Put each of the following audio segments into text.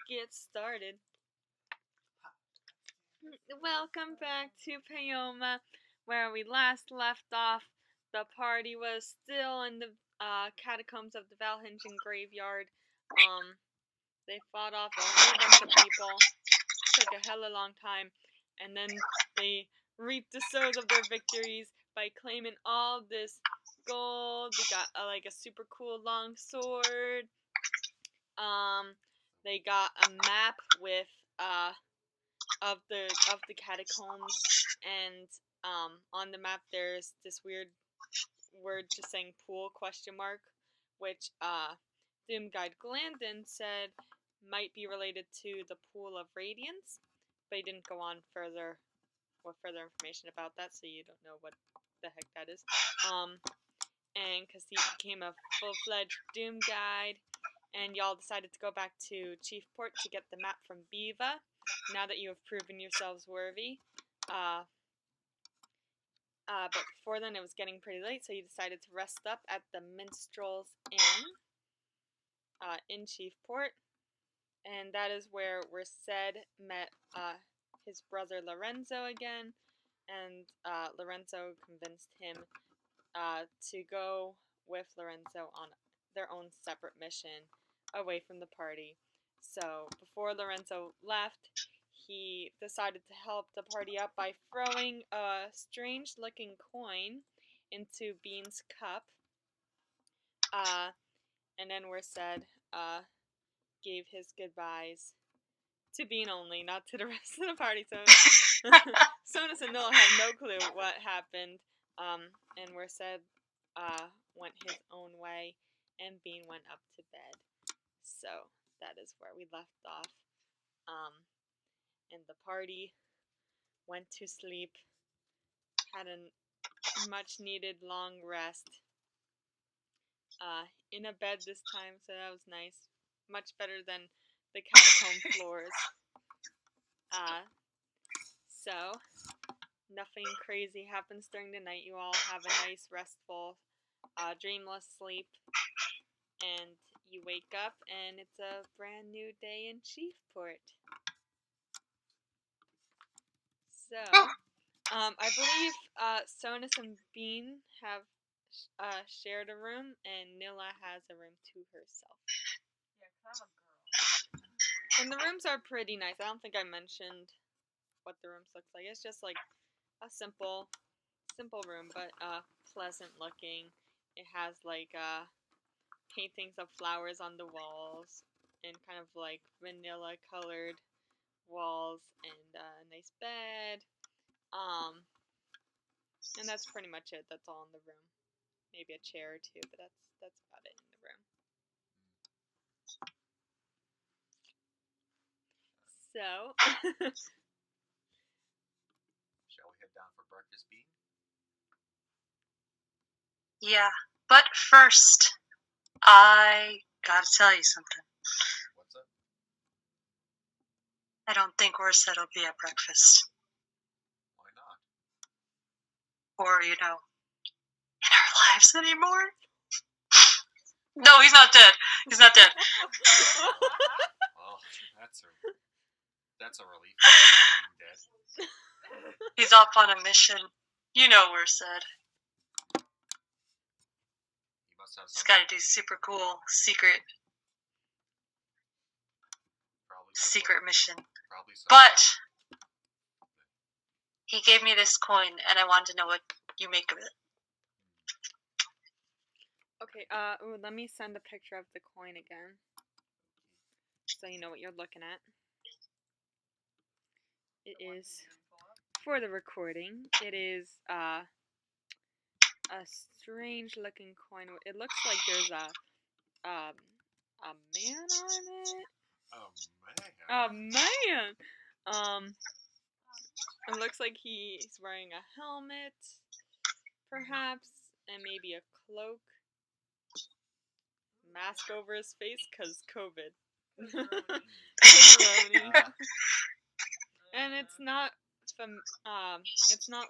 get started. Welcome back to Paeoma, where we last left off. The party was still in the catacombs of the Valhingen graveyard. They fought off a whole bunch of people. Took a hella long time, and then they reaped the swords of their victories by claiming all this gold. They got like a super cool long sword. They got a map with of the catacombs, and on the map there's this weird word just saying pool ? Which Doom Guide Glandon said might be related to the Pool of Radiance, but he didn't go on further with further information about that, so you don't know what the heck that is. And because he became a full-fledged Doom Guide, and y'all decided to go back to Chiefport to get the map from Beeva, now that you have proven yourselves worthy. But before then, it was getting pretty late, so you decided to rest up at the Minstrel's Inn in Chiefport. And that is where Merced met his brother Lorenzo again, and Lorenzo convinced him to go with Lorenzo on their own separate mission away from the party. So before Lorenzo left, he decided to help the party out by throwing a strange looking coin into Bean's cup. And then Merced gave his goodbyes to Bean only, not to the rest of the party. So Sonus and Noah have no clue what happened. And Merced went his own way, and Bean went up to bed. So that is where we left off. And the party went to sleep, had a much needed long rest. In a bed this time, so that was nice. Much better than the catacomb floors. So nothing crazy happens during the night. You all have a nice, restful, dreamless sleep, and you wake up, and it's a brand new day in Chiefport. So, I believe Sonus and Bean have shared a room, and Nilla has a room to herself. Yeah, 'cause I'm a girl. And the rooms are pretty nice. I don't think I mentioned what the rooms look like. It's just like a simple room, but pleasant looking. It has like paintings of flowers on the walls, and kind of like vanilla colored walls, and a nice bed. And that's pretty much it. That's all in the room. Maybe a chair or two, but that's about it in the room. So shall we head down for breakfast, Bean? Yeah, but first, I gotta tell you something. What's up? I don't think Merced will be at breakfast. Why not? Or, in our lives anymore. No, he's not dead. He's not dead. Well, that's a relief. Being dead. He's off on a mission. You know Merced. He must have He's some. gotta do super cool, secret mission. Probably so. But he gave me this coin, and I wanted to know what you make of it. okay, let me send a picture of the coin again, so you know what you're looking at. It is, for the recording, it is a strange looking coin. It looks like there's a man on it. A man. It looks like he's wearing a helmet, perhaps, and maybe a cloak. Mask over his face, 'cause COVID. And it's not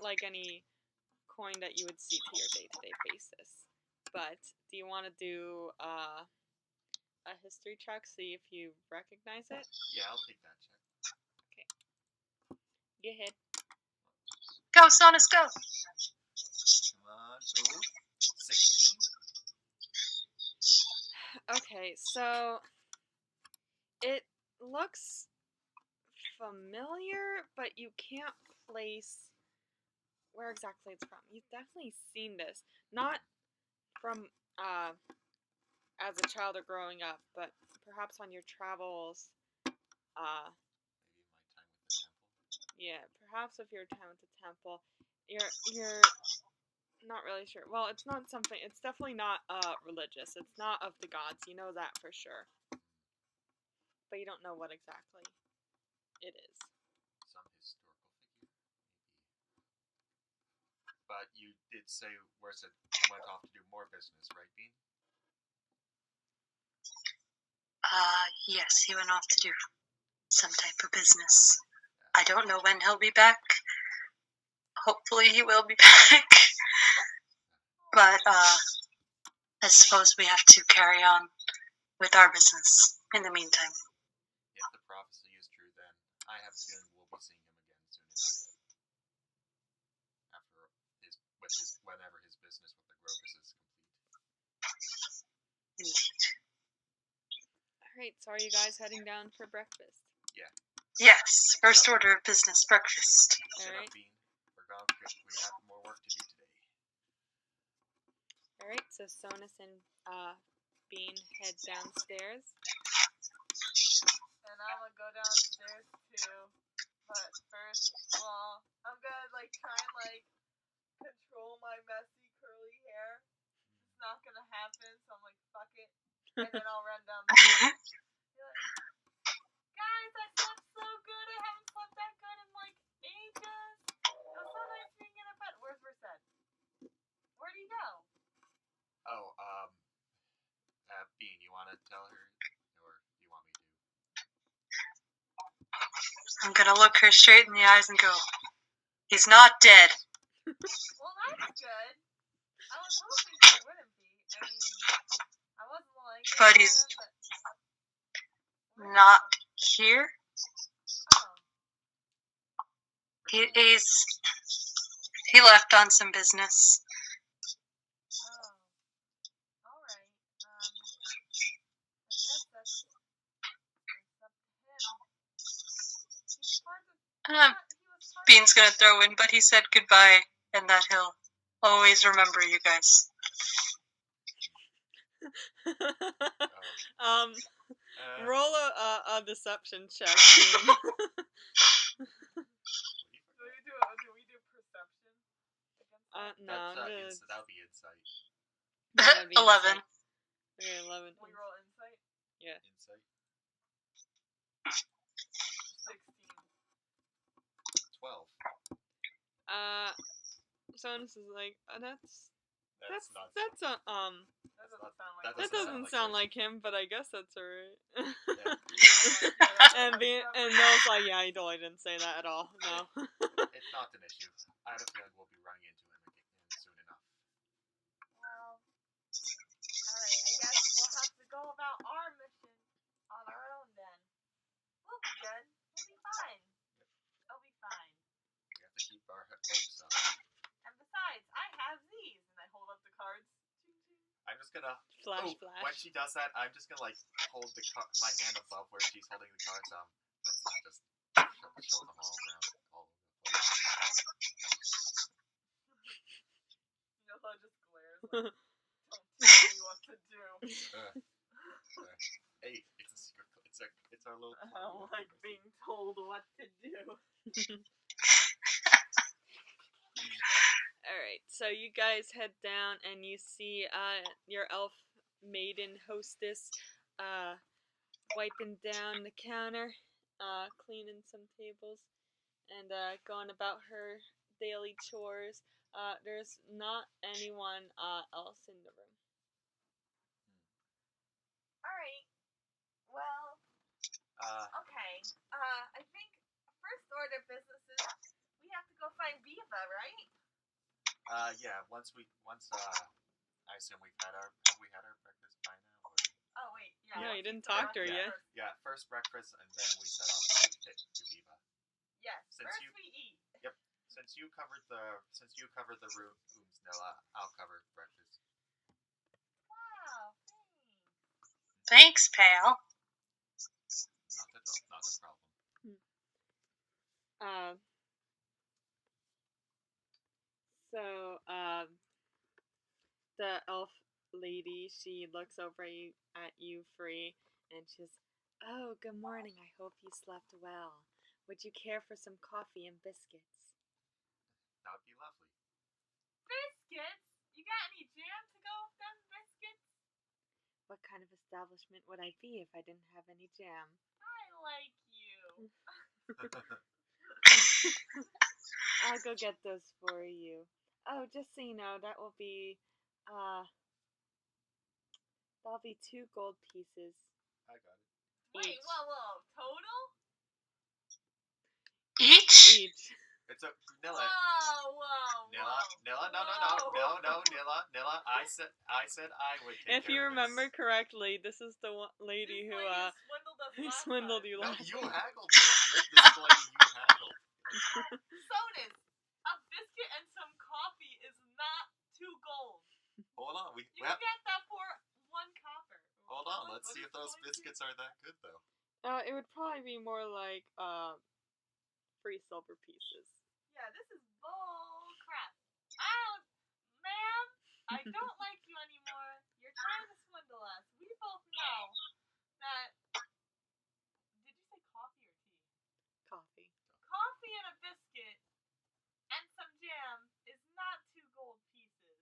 like any coin that you would see to your day-to-day basis. But do you want to do a history check, see if you recognize it. Yeah, I'll take that check. Go ahead. Go, Sonus, go! Come on. Ooh. 16. Okay, so it looks familiar, but you can't place where exactly it's from. You've definitely seen this. Not from as a child or growing up, but perhaps on your travels. Maybe in my time with the temple. Yeah, perhaps if your time at the temple, you're not really sure. Well, it's not something. It's definitely not religious. It's not of the gods. You know that for sure. But you don't know what exactly it is. Some historical figure. Maybe. But you did say Wersa went off to do more business, right, Bean? Yes, he went off to do some type of business. I don't know when he'll be back. Hopefully he will be back. But, I suppose we have to carry on with our business in the meantime. If the prophecy is true, then I have a feeling we'll be seeing him again soon enough. Whenever his business with the Grovis is complete. Indeed. Alright, so are you guys heading down for breakfast? Yeah. Yes, first order of business, breakfast. Shut Alright. up, Bean. We have more work to do today. Alright, so Sonus and Bean head downstairs. And I'm gonna go downstairs too. But first, well, I'm gonna like try and like control my messy curly hair. It's not gonna happen, so I'm like, fuck it. And then I'll run downstairs. Be like, guys, I slept so good. I haven't slept that good in like ages. It was so nice being in a bed. Where's Merced? Where'd he go? Oh, Bean, you want to tell her, or do you want me to? I'm gonna look her straight in the eyes and go, he's not dead. Well, that's good. I was hoping he wouldn't be. I mean, I wasn't like. But he's not here. Oh. He left on some business. Oh. Alright. I guess that's up to him. He's part of. He was part Bean's gonna throw in, but he said goodbye and that he'll always remember you guys. Roll a deception check, Bean. Do we do perception? No, That'll be insight. that'd be 11. insight. Okay, 11. We roll insight? Yeah. Insight. 16. 12. Sonus is like, That's not. That doesn't sound like. That doesn't sound like him, but I guess that's alright. Yeah. and Noel's like, yeah, he totally didn't say that at all. No. It's not an issue. I have a feeling we'll be running into him again soon enough. Well, alright, I guess we'll have to go about our mission on our own then. We'll be good. We'll be fine. It'll be fine. We have to keep our hopes up. And besides, I have these. And I hold up the cards. I'm just gonna. Flash. When she does that, I'm just gonna like hold my hand above where she's holding the cards. Let's not just show them all around. All over the place. Noah just glares. Like, don't tell me what to do. Hey, it's a secret. It's our little. I don't like being told what to do. Alright, so you guys head down and you see your elf maiden hostess wiping down the counter, cleaning some tables, and going about her daily chores. There's not anyone else in the room. Alright. Well, okay. I think first order businesses, we have to go find Beeva, right? Yeah. Once I assume have we had our breakfast by now? Or? Oh wait, Yeah, No, once you didn't eat the talk to her breakfast yet. first. Yeah, first breakfast, and then we set off to Beeva. Yes, Since first you- we eat. Since you covered the rooms, Nilla, I'll cover breakfast. Wow, thanks. Thanks, pal. Not a problem. So, the elf lady, she looks over at you, Free, and she's, "Oh, good morning. I hope you slept well. Would you care for some coffee and biscuits?" That would be lovely. Biscuits? You got any jam to go with them biscuits? What kind of establishment would I be if I didn't have any jam? I like you. I'll go get those for you. Oh, just so you know, that'll be 2 gold pieces. I got it. Wait, Each. whoa, total? Each? Each. It's a Nilla. Whoa. Nilla, no, Nilla. I said I would take If you care of remember this. correctly, this is the lady This who lady swindled us who last swindled time. you No, last you time. haggled me. This is the lady you haggled. Sonus, a biscuit and some coffee is not 2 gold. Hold on, You can get that for 1 copper. hold on. Let's see if those biscuits are that good though. It would probably be more like 3 silver pieces. Yeah, this is bull crap. Ma'am, I don't like you anymore. You're trying to swindle us. We both know that. Did you say coffee or tea? Coffee. Coffee and a biscuit and some jam is not 2 gold pieces.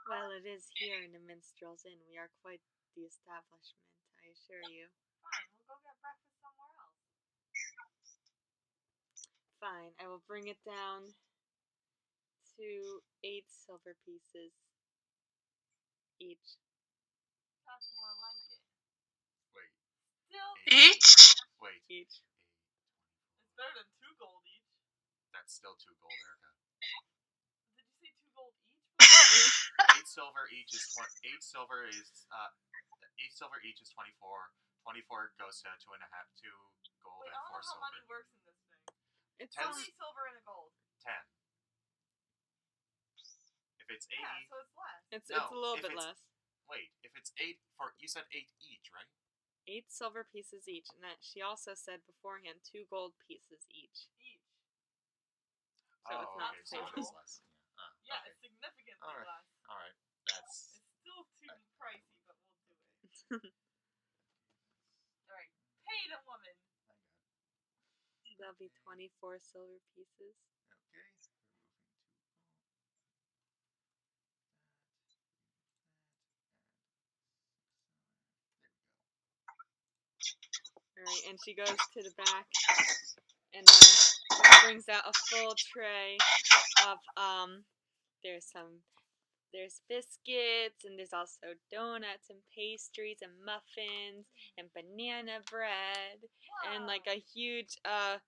Well, it is here in the Minstrel's Inn. We are quite the establishment, I assure you. Fine, we'll go get breakfast somewhere else. Fine, I will bring it down to 8 silver pieces each. That's more like it. Wait. Still Each? Wait. Each. It's better than 2 gold each. That's still 2 gold, Erica. Did you say 2 gold each? 8 silver each is 8 silver each is 24. 24 goes to 2.5, 2 gold, Wait, and I don't 4 know how silver. money works in this thing. It's Ten. 3 silver and a gold. 10. If it's 8 Yeah, each, so it's less. it's No, a little if bit it's- less. wait, if it's 8 for you said 8 each, right? 8 silver pieces each, and that she also said beforehand 2 gold pieces each. Each. So oh, it's not okay, so it is total. less. Yeah, okay. it's significantly Alright. less. All right. That's It's still too pricey, but we'll do it. Alright, pay the woman. That'll be 24 silver pieces. okay. Alright, and she goes to the back and brings out a full tray of there's biscuits, and there's also donuts and pastries and muffins and banana bread and like a huge I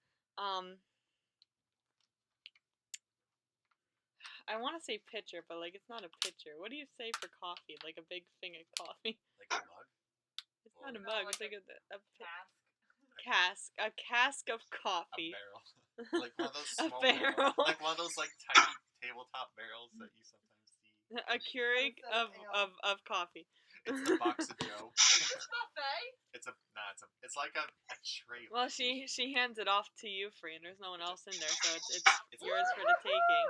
want to say pitcher, but like it's not a pitcher. What do you say for coffee? Like a big thing of coffee. Like a mug? It's not a No, mug. like It's like a cask. a cask of A coffee. barrel. Like one of those A small barrel. Like one of those like tiny tabletop barrels that you sometimes see. A Keurig of coffee. It's the box of Joe. It's buffet. It's like a tray. Well, she hands it off to you, Free, and there's no one else in there, so it's It's yours a for the taking.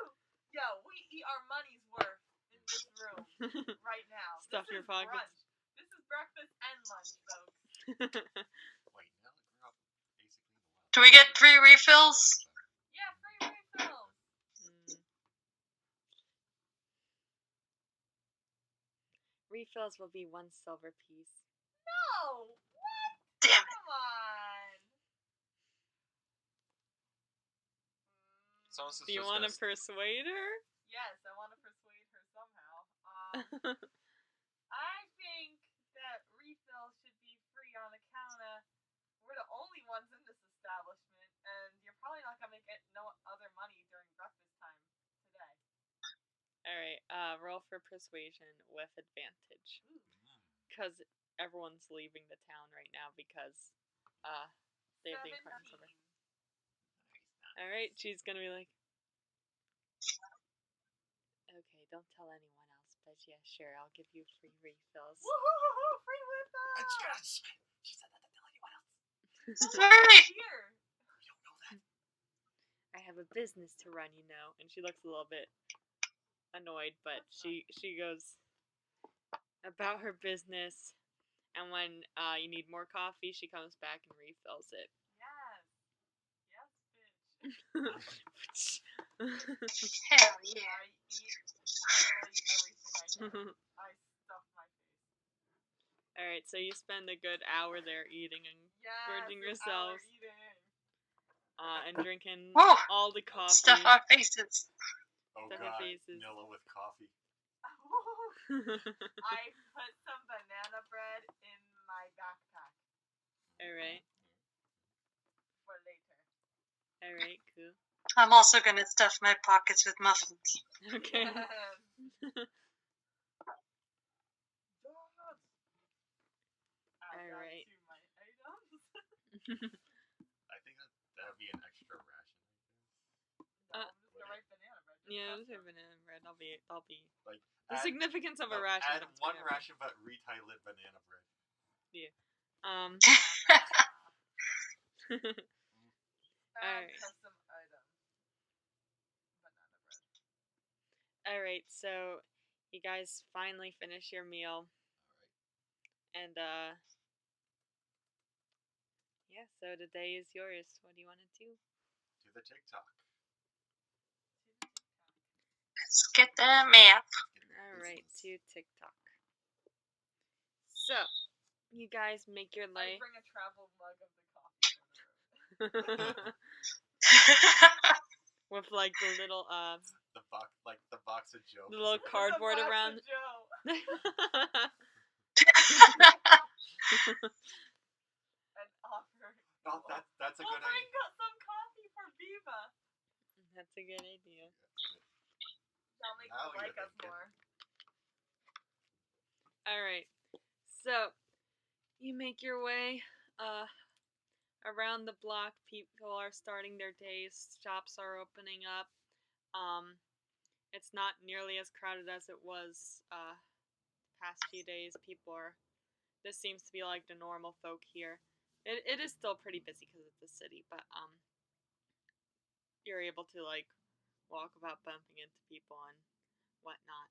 Yo, we eat our money's worth in this room right now. Stuff this your is pockets. Brunch. This is breakfast and lunch, folks. Wait, Nella grew up basically in the wild. Do we get free refills? Yeah, free refills. Refills will be 1 silver piece. No! What? Damn it. Come on. Do you want to persuade her? Yes, I want to persuade her somehow. I think that refills should be free on account of we're the only ones in this establishment, and you're probably not gonna get no other money during breakfast time today. Alright, roll for persuasion with advantage. because everyone's leaving the town right now because they have the incarnate silver. All right, she's gonna be like, okay, don't tell anyone else, but yeah, sure, I'll give you free refills. Woohoo! Free refills! She said that to tell anyone else. Right. Here. You don't know that. I have a business to run, you know. And she looks a little bit annoyed, but she goes about her business. And when you need more coffee, she comes back and refills it. Yes. Yes, bitch. Hell yeah. I eat literally everything I can. I stuff my face. Alright, so you spend a good hour there eating and Yes, gorging an hour yourselves. eating. And drinking Whoa. all the coffee. Stuff our faces. Oh Stuff god, our faces. Nilla with coffee. I put some banana bread in my backpack Alright, for later. alright, cool. I'm also gonna stuff my pockets with muffins. Okay. Donuts. Add that Alright. to my items. I think that would be an extra ration. No, I'm just gonna write banana bread. Just Yeah, have let's have some. banana bread. I'll be. Like The significance of a ration. Add but it's one banana bread. ration, but retie-lit banana bread. Add Alright. custom item. Banana bread. Alright, so you guys finally finish your meal. And, yeah, so the day is yours. What do you want to do? Do the TikTok. Let's get that map. Alright, to TikTok. So, you guys make your I way. bring a travel mug of the coffee for the road. With, like, the little, The box of Joe. the little cardboard The box around. of Joe. And offer. Oh, that's a We'll good idea. bring some coffee for Beeva. That's a good idea. That'll make Now her like you're us thinking. more. Alright, so you make your way around the block. People are starting their days. Shops are opening up. It's not nearly as crowded as it was past few days. This seems to be like the normal folk here. It is still pretty busy because it's a city, but you're able to like walk without bumping into people and whatnot.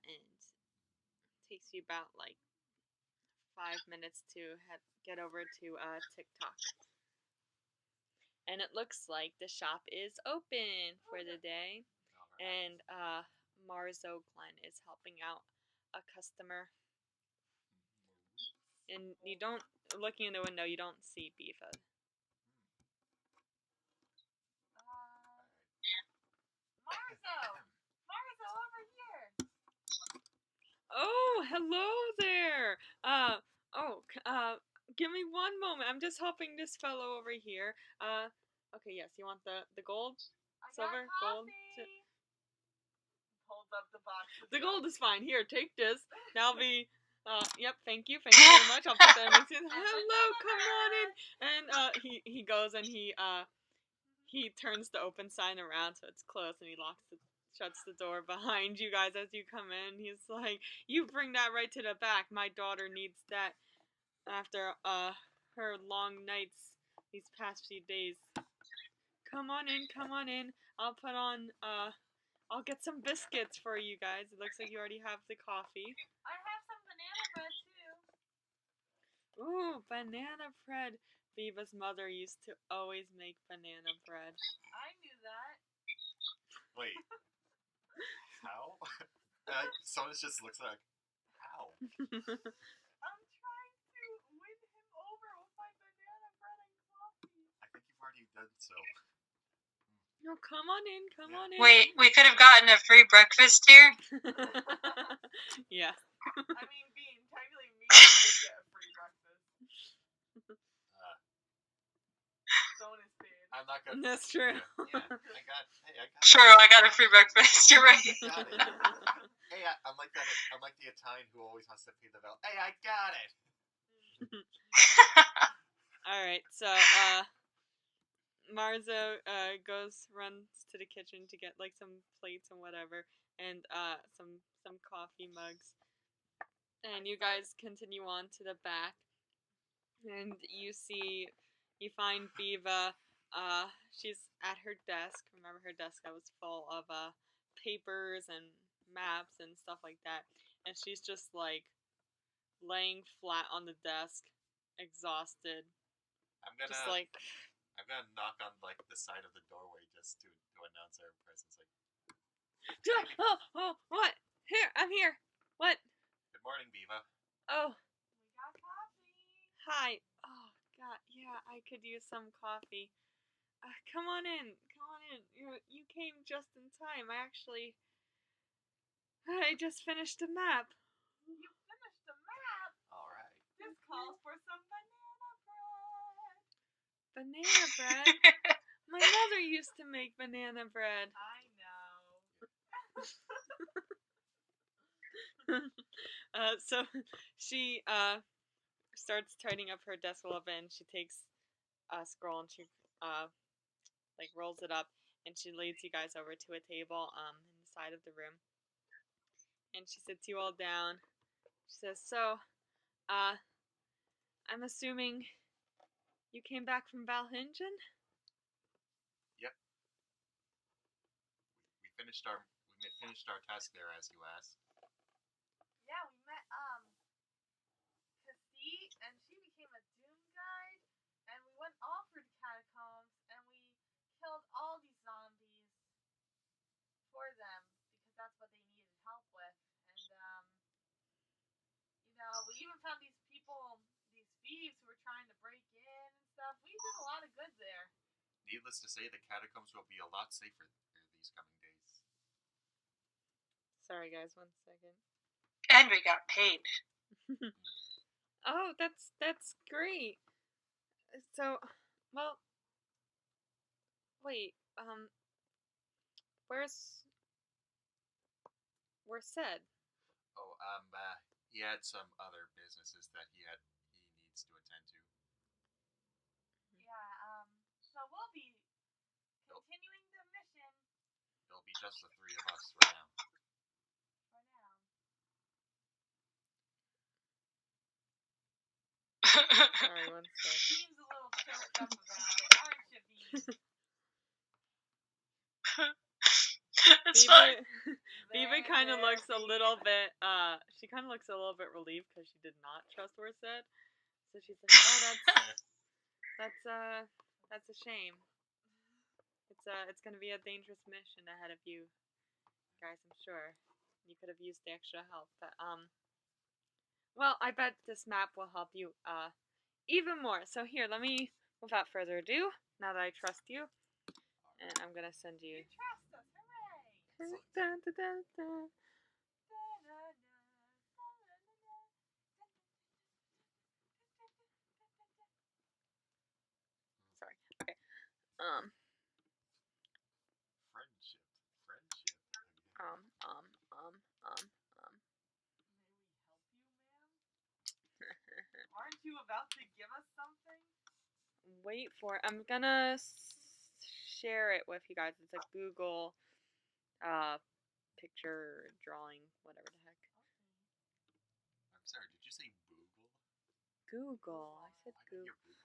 And it takes you about like 5 minutes to get over to TikTok. And it looks like the shop is open for the day. And Marzo Glenn is helping out a customer. And you don't, looking in the window, you don't see Beeva. Marzo, over here. Oh, hello there. Give me one moment. I'm just helping this fellow over here. Okay, yes, you want the gold? Silver? Gold? Hold up the box. The gold is fine. Here, take this. That'll be, yep, thank you very much. I'll put that in. Hello, come on in. And, he goes and he turns the open sign around so it's closed and he shuts the door behind you guys as you come in. He's like, you bring that right to the back. My daughter needs that after, her long nights these past few days. Come on in. I'll put on, I'll get some biscuits for you guys. It looks like you already have the coffee. I have some banana bread too. Ooh, banana bread. Beeva's mother used to always make banana bread. I knew that. Wait. How? Someone just looks like, how? I'm trying to win him over with my banana bread and coffee. I think you've already done so. No, come on in. Wait, we could have gotten a free breakfast here? Yeah. I mean, Bean, technically me did get a free breakfast. Zone is paid. I'm not gonna. That's true. Yeah, I got. Sure, I got a free breakfast. You're right. Got it. Hey, I'm like that. I'm like the Italian who always wants to pay the bill. Hey, I got it. All right, so Marzo runs to the kitchen to get like some plates and whatever, and some coffee mugs. And you guys continue on to the back, and you find Beeva. She's at her desk. Remember her desk that was full of papers and maps and stuff like that, and she's just like laying flat on the desk, exhausted. I'm gonna Just like I'm gonna knock on like the side of the doorway just to announce our presence. Like, oh, what? Here, I'm here. What? good morning, Beeva. Oh, We got coffee. hi. Oh, God, yeah, I could use some coffee. Come on in. Come on in. You came just in time. I just finished a map. You finished the map. All right. This calls for some banana bread. Banana bread? My mother used to make banana bread. I know. So she starts tidying up her desk a little bit, and she takes a scroll and she like rolls it up, and she leads you guys over to a table in the side of the room, and she sits you all down. She says, "So, I'm assuming you came back from Valhingen?" Yep. We finished our task there, as you asked. Yeah, we met Cassie, and she became a doom guide, and we went all through the catacombs, and we killed all these zombies for them because that's what they needed help with. And we even found these people, these thieves who were trying to break in and stuff. We did a lot of good there. Needless to say, the catacombs will be a lot safer these coming days. Sorry, guys, 1 second. And we got paid. Oh, that's great. So, well, wait, where's Sid? Oh, he had some other businesses that he needs to attend to. Yeah, so we'll be continuing the mission It'll be just the three of us for now. for now. Sorry, 1 sec. Bean's a little choked up about it, aren't you, Bean? It's fine. Beeva kind of looks a little bit, she kind of looks a little bit relieved because she did not trust Sid. So she's like, oh, that's a shame. It's gonna be a dangerous mission ahead of you guys, I'm sure. You could have used the extra help, but, well, I bet this map will help you, even more. So here, without further ado, now that I trust you, and I'm gonna send you. You trust us, hooray! Dun, dun, dun, dun. Sorry. Okay. Friendship. May we help you, ma'am? Aren't you about to give us something? Wait for it. I'm gonna share it with you guys. It's a Google picture drawing, whatever the heck. I'm sorry, did you say Google? Google. I said Why Google. Google?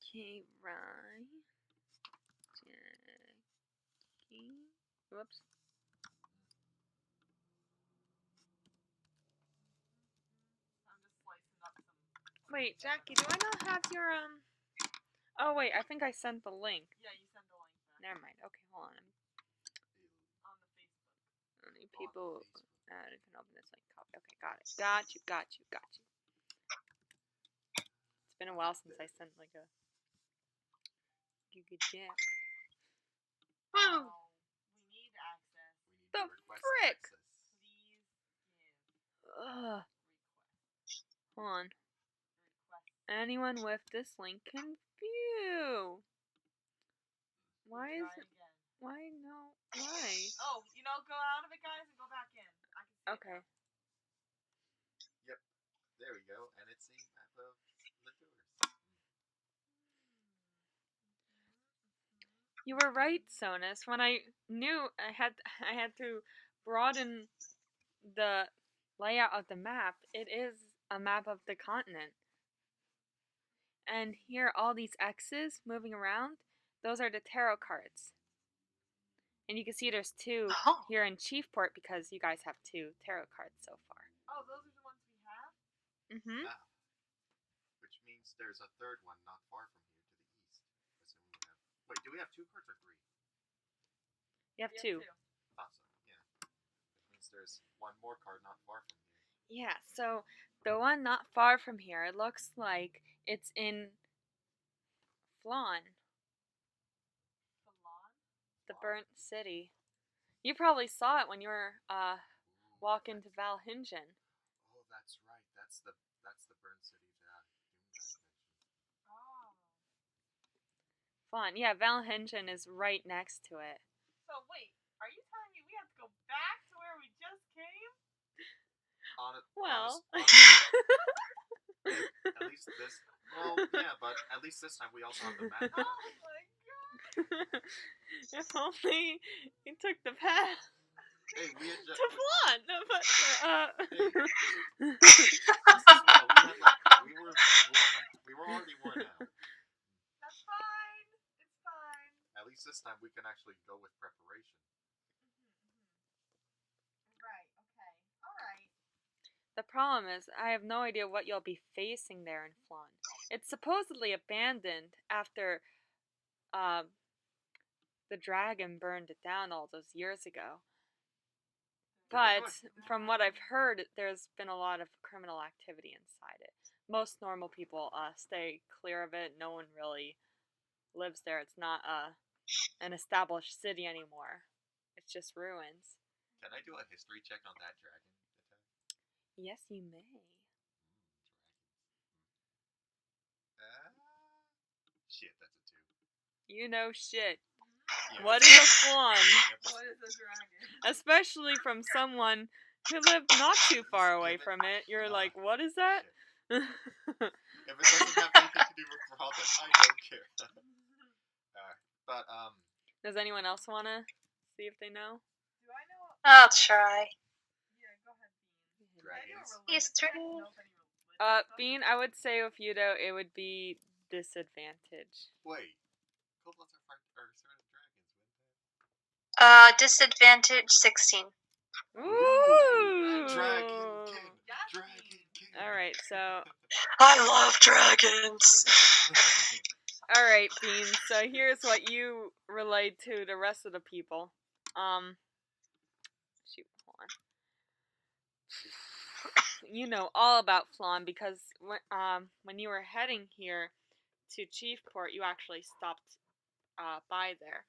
Okay, right. Jackie. Whoops. I'm just slicing up some. Wait, Jackie, do I not have your Oh wait, I think I sent the link. Yeah, you sent the link back. Never mind. Okay, hold on. On the Facebook. Only people can open this link. Copy. Okay, got it. Got you. It's been a while since I sent like a Google Jack. Woo! We need access. The request frick? access. Please give Ugh. request. Hold on. Request. Anyone with this link can view. Why Try is it? again. Why no? Why? Oh, go out of it, guys, and go back in. I can see Okay. it now. Yep. There we go. And it's a map of the doors. You were right, Sonus. When I knew I had to broaden the layout of the map, it is a map of the continent. And here, all these X's moving around, those are the tarot cards. And you can see there's 2 Oh. here in Chiefport because you guys have 2 tarot cards so far. Oh, those are the ones we have? Mm-hmm. Ah. Which means there's a third one not far from here to the east. Assuming we have. Wait, do we have 2 cards or 3? You have We 2. Awesome. Yeah. Which means there's one more card not far from here. Yeah, so the one not far from here, it looks like it's in Phlan, Phlan? the burnt city. You probably saw it when you were walking to Valhingen. Oh, that's right. That's the burn city that Doom guy mentioned. Oh. Phlan, yeah, Valhingen is right next to it. So, wait. Are you telling me we have to go back to where we just came? Well, Honestly, at least this. Well, yeah, but at least this time we also have the map. Oh my god. if only you took the path Hey, we had to Phlan. No, but just as well. We were already worn out. That's fine. It's fine. At least this time we can actually go with preparation. Right, okay. Alright. the problem is, I have no idea what you'll be facing there in Phlan. It's supposedly abandoned after the dragon burned it down all those years ago. But from what I've heard, there's been a lot of criminal activity inside it. Most normal people stay clear of it. No one really lives there. It's not an established city anymore. It's just ruins. Can I do a history check on that dragon attack? Yes, you may. Shit, that's a 2. You know shit. Yeah. What is a Phlan? What is a dragon? Especially from someone who lived not too far away from it. You're like, what is that? If it doesn't have anything to do with Phlan, I don't care. But Does anyone else want to see if they know? Do I know? I'll try. Yeah, go ahead, Bean. Dragons. History. Bean, I would say with you though, it would be disadvantage. Wait, kobolds are sort of dragons, wouldn't they? Disadvantage 16. Ooh! Dragon King! Dragon King! Alright, so... I love dragons! Alright, Bean, so here's what you relayed to the rest of the people. Shoot, hold on. You know all about Phlan because when you were heading here to Chiefport, you actually stopped by there,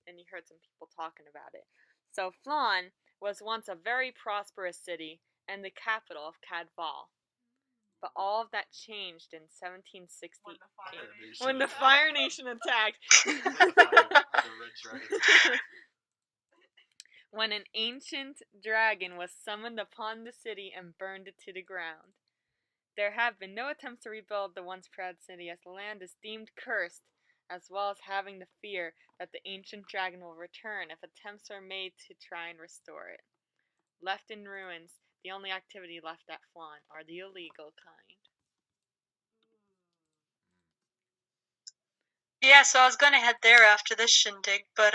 and you heard some people talking about it. So Phlan was once a very prosperous city and the capital of Cadval. But all of that changed in 1768 when the Fire Nation attacked. When an ancient dragon was summoned upon the city and burned it to the ground. There have been no attempts to rebuild the once proud city as the land is deemed cursed, as well as having the fear that the ancient dragon will return if attempts are made to try and restore it. Left in ruins, the only activity left at Phlan are the illegal kind. Yeah, so I was gonna head there after this shindig, but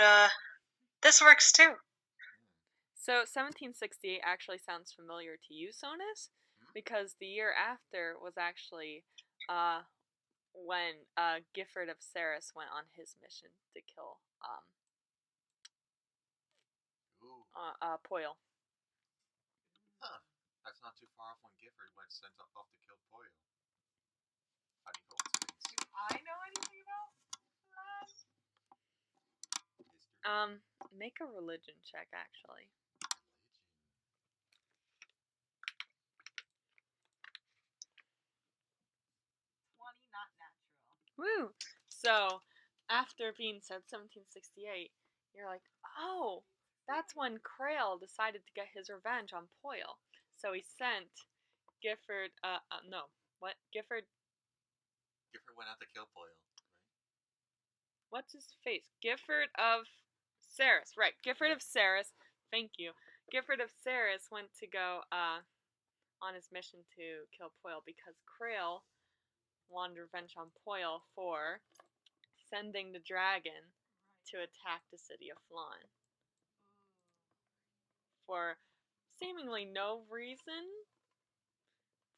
this works too. So 1768 actually sounds familiar to you, Sonus, because the year after was actually when Gifford of Saris went on his mission to kill Poyle. Huh. That's not too far off when Gifford went sent off to kill Poyle. Funny coincidence. Do I know anything about that? Make a religion check, actually. 20, not natural. Woo! So, after being said 1768, you're like, oh, that's when Krail decided to get his revenge on Poyle. So he sent Gifford, no, what? Gifford, went out to kill Poyle, right? what's his face? Gifford of Ceres, right. Gifford of Ceres, thank you. Gifford of Ceres went to go, on his mission to kill Poyle because Krail wanted revenge on Poyle for sending the dragon to attack the city of Phlan. For seemingly no reason.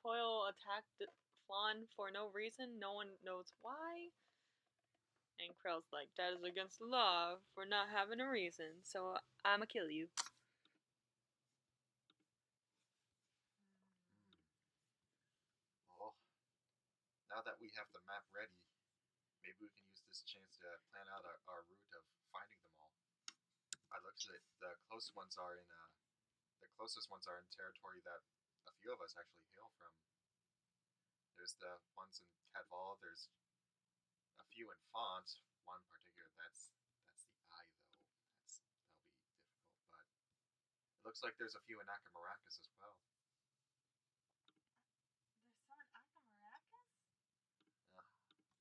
Poyle attacked Phlan for no reason. No one knows why. And Krail's like, that is against the law for not having a reason, so I'ma kill you. Well, now that we have the map ready, maybe we can use this chance to plan out our route of finding them all. I looked at it. The closest ones are in territory that a few of us actually hail from. There's the ones in Cadval. There's a few in Font. One particular. That's the eye though. That'll be difficult. But it looks like there's a few in Akamaracas as well. There's some in Akamaracas?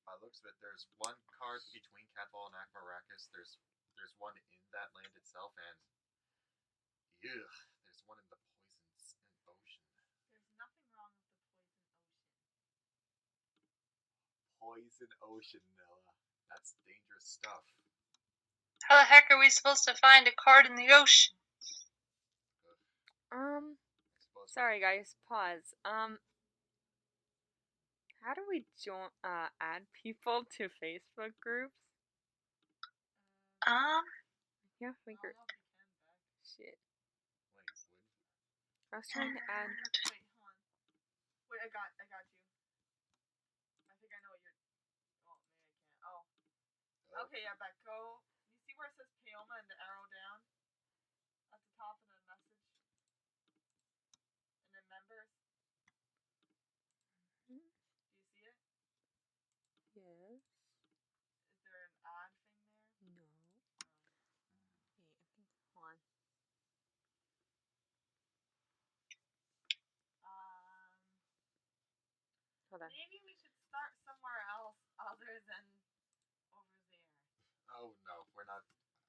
By the looks of it, there's one card between Cadval and Akamaracas. There's one in that land itself, and ugh, there's one in the Poison Ocean. There's nothing wrong with the Poison Ocean, Nella. That's dangerous stuff. How the heck are we supposed to find a card in the ocean? Sorry guys, pause. How do we add people to Facebook groups? Yeah, figure. Shit. I was trying to add. Wait, hold on. Wait, I got you. I think I know what you're. Oh, maybe I can't. Oh. Okay, yeah, Beck, go. You see where it says Paeoma and the arrow down? At the top of the message? And then members? Do you see it? Yes. Is there an odd thing there? No. Wait, I think. Hold on. Hold on. Maybe we should start somewhere else other than over there. Oh no, we're not.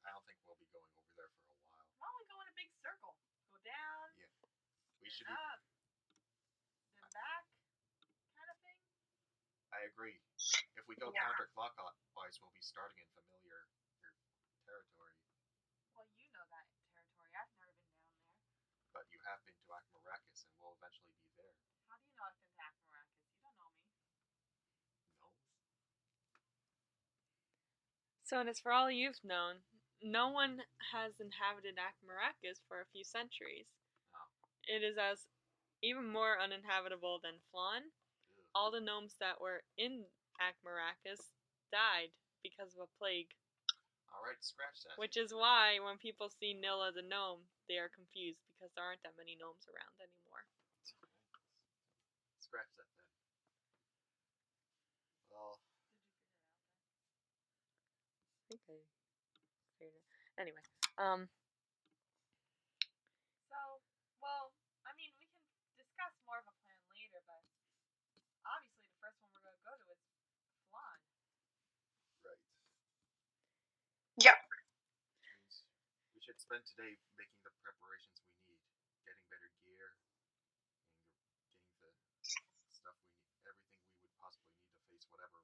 I don't think we'll be going over there for a while. Why don't we go in a big circle? Go down. Yeah, we should. Up. Then back. Kind of thing. I agree. If we go Yeah. counterclockwise, we'll be starting in familiar territory. Well, you know that territory. I've never been down there. But you have been to Akamaracas, and we'll eventually be there. How do you know I've been to Akamaracas? You don't know me. No. So, and as for all you've known, no one has inhabited Akamaracas for a few centuries. No. It is as even more uninhabitable than Phlan. Ugh. All the gnomes that were in Akamaracas died because of a plague. Alright, scratch that. Which is why when people see Nilla the gnome, they are confused because there aren't that many gnomes around anymore. Scratch that then. Well, I think I figured it. Anyway, So, well, I mean, we can discuss more of a plan later, but obviously the first one we're going to go to is Phlan. right. Yep. Which means we should spend today making the preparations we need, getting better gear, and getting the stuff we need, everything we would possibly need to face whatever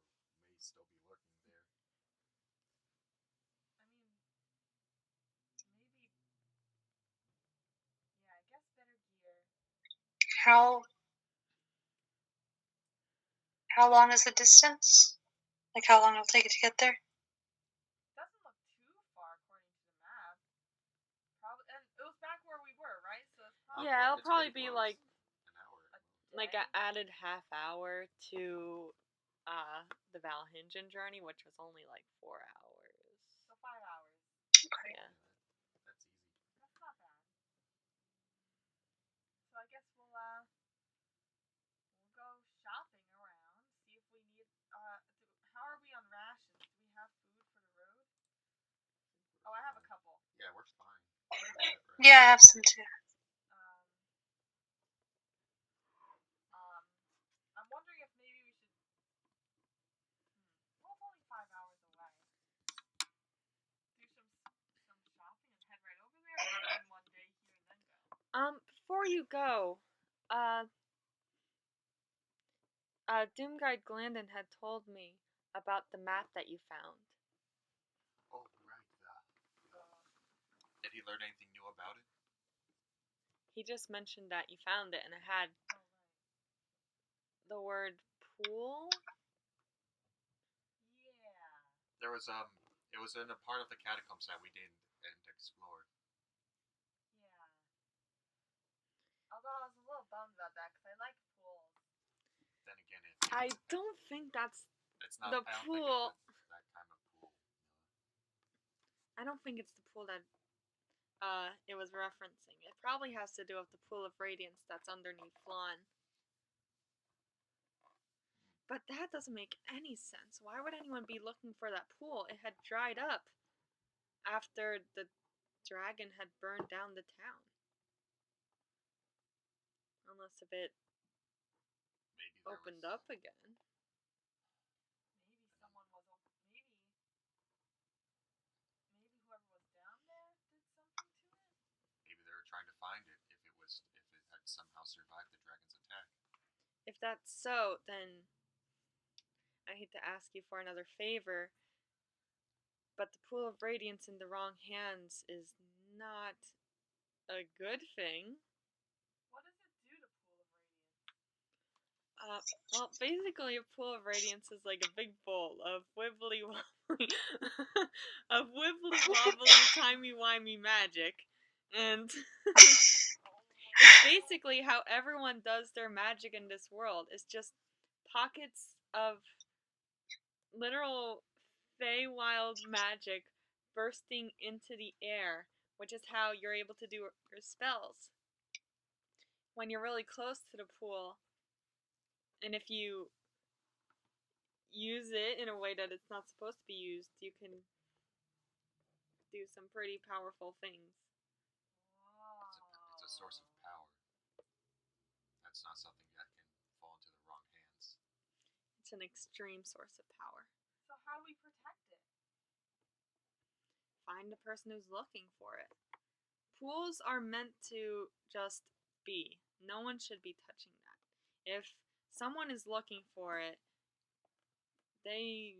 may still be lurking there. I mean, maybe, yeah, I guess better gear. How long is the distance? Like how long it'll take it to get there? Doesn't look too far according to the map. Probably, and it was back where we were, right? So it's probably yeah, it'll It's probably pretty be close. like An hour. an added half hour to the Valhingen journey, which was only like 4 hours. So 5 hours. Okay. Yeah. That's easy. That's not bad. So I guess we'll go shopping around, see if we need how are we on rations? Do we have food Yeah, I have some too. I'm wondering if maybe we should. Well, it's only 5 hours away. Do some shopping and head right over there, or spend one day here and then go. Before you go, Doom Guide Glandon had told me about the map that you found. Oh, right. Did he learn anything new about it? He just mentioned that you found it, and it had the word pool. Yeah. There was it was in a part of the catacombs that we didn't explore. Yeah. Although I was a little bummed about that because I like pools. Then again, I don't think that's it's not the I don't pool. think it's that kind of pool. I don't think it's the pool that it was referencing. It probably has to do with the Pool of Radiance that's underneath Phlan. But that doesn't make any sense. Why would anyone be looking for that pool? It had dried up after the dragon had burned down the town. Unless if it Maybe opened up again. Maybe someone was maybe whoever was down there did something to it. Maybe they were trying to find it if it had somehow survived the dragon's attack. If that's so, then I hate to ask you for another favor, but the Pool of Radiance in the wrong hands is not a good thing. What does it do to Pool of Well, Radiance? basically, a Pool of Radiance is like a big bowl of wibbly wobbly, of wibbly wobbly, timey wimey magic, and it's basically how everyone does their magic in this world. It's just pockets of literal Feywild magic bursting into the air, which is how you're able to do your spells. When you're really close to the pool, and if you use it in a way that it's not supposed to be used, you can do some pretty powerful things. It's a source of power. That's not something that can fall into the wrong hands. It's an extreme source of power. So how do we protect it? Find the person who's looking for it. Pools are meant to just be. No one should be touching that. If someone is looking for it, they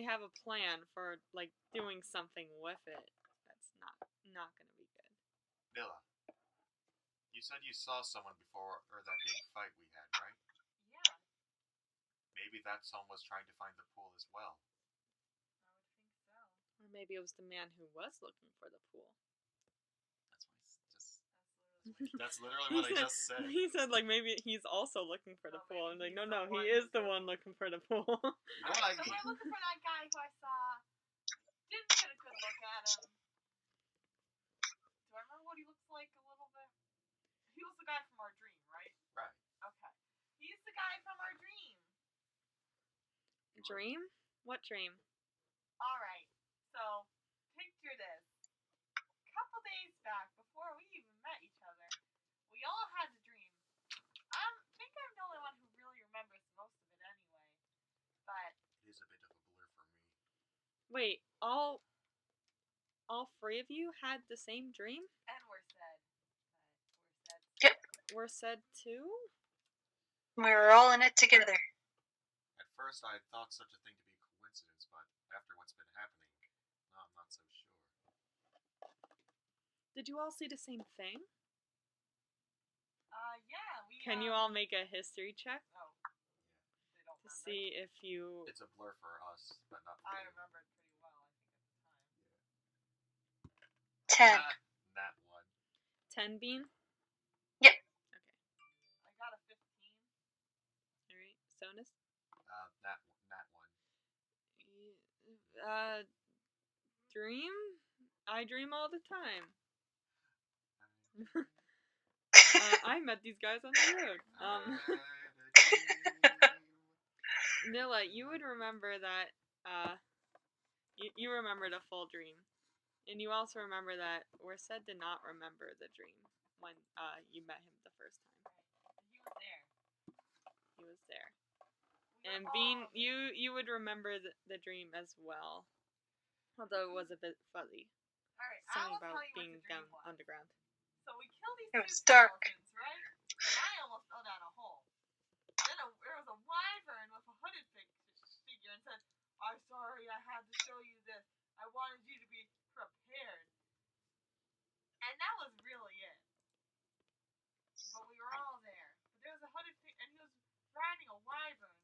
have a plan for like doing something with it. That's not gonna be good. Nilla, you said you saw someone before or that big fight we had, right? Yeah. Maybe that someone was trying to find the pool as well. I would think so. Or maybe it was the man who was looking for the pool. That's literally what I just said. He said like maybe he's also looking for the pool. I'm like, no, he is the one looking for the pool. You know what I So mean? we're looking for that guy who I saw. Didn't get a good look at him. Do I remember what he looks like a little bit? He was the guy from our dream, right? Right. Okay. He's the guy from our dream. Dream? What dream? Alright. So, picture this. A couple days back, before we even met each other, we all had a dream. I think I'm the only one who really remembers most of it anyway. But it is a bit of a blur for me. Wait, all three of you had the same dream? And we're said. Yep. We're said too? We were all in it together. At first, I thought such a thing to be a coincidence, but after what's been happening, no, I'm not so sure. Did you all see the same thing? Yeah, we. Can you all make a history check? Oh. They don't to remember. see if you. It's a blur for us, but not for I you. remember it pretty well, I think, at the time. 10. That one. 10 Bean? Yep. Okay. I got a 15. Alright. Sonus? That one. Dream? I dream all the time. I met these guys on the road. Nilla, you would remember that, you remembered a full dream. And you also remember that Orsed did not remember the dream when you met him the first time. He was there. He was there. We And were Bean, all there. you would remember the dream as well, although it was a bit fuzzy. Alright, I Something will about tell you being what the dream down was. underground. So we killed these It two was dark. skeletons, right? And I almost fell down a hole. Then there was a wyvern with a hooded figure and said, "I'm sorry, I had to show you this. I wanted you to be prepared." And that was really it. But we were all there. But there was a hooded figure, and he was riding a wyvern.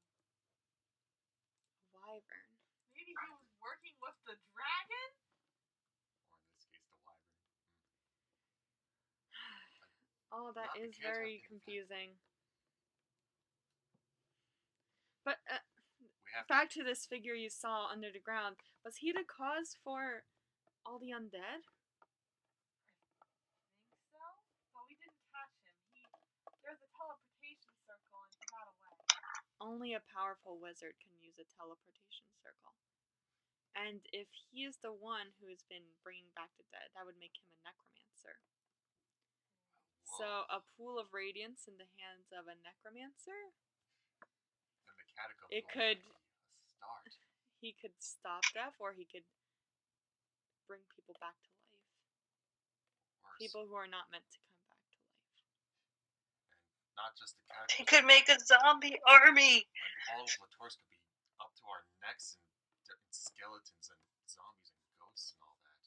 Wyvern. Maybe he was working with the dragon? Or in this case, the wyvern. Oh, that Not the is kids have very been confusing. But We have back to this figure you saw under the ground. Was he the cause for all the undead? Think so? But we didn't catch him. There's a teleportation circle and he got away. Only a powerful wizard can use a teleportation circle. And if he is the one who has been bringing back the dead, that would make him a necromancer. So, a pool of radiance in the hands of a necromancer? Then the catacombs It will could- be a start. He could stop death, or he could bring people back to life. Worse. People who are not meant to come back to life. And not just the catacombs. He could make a zombie army. Like, all of Latour's could be up to our necks in skeletons and zombies and ghosts and all that.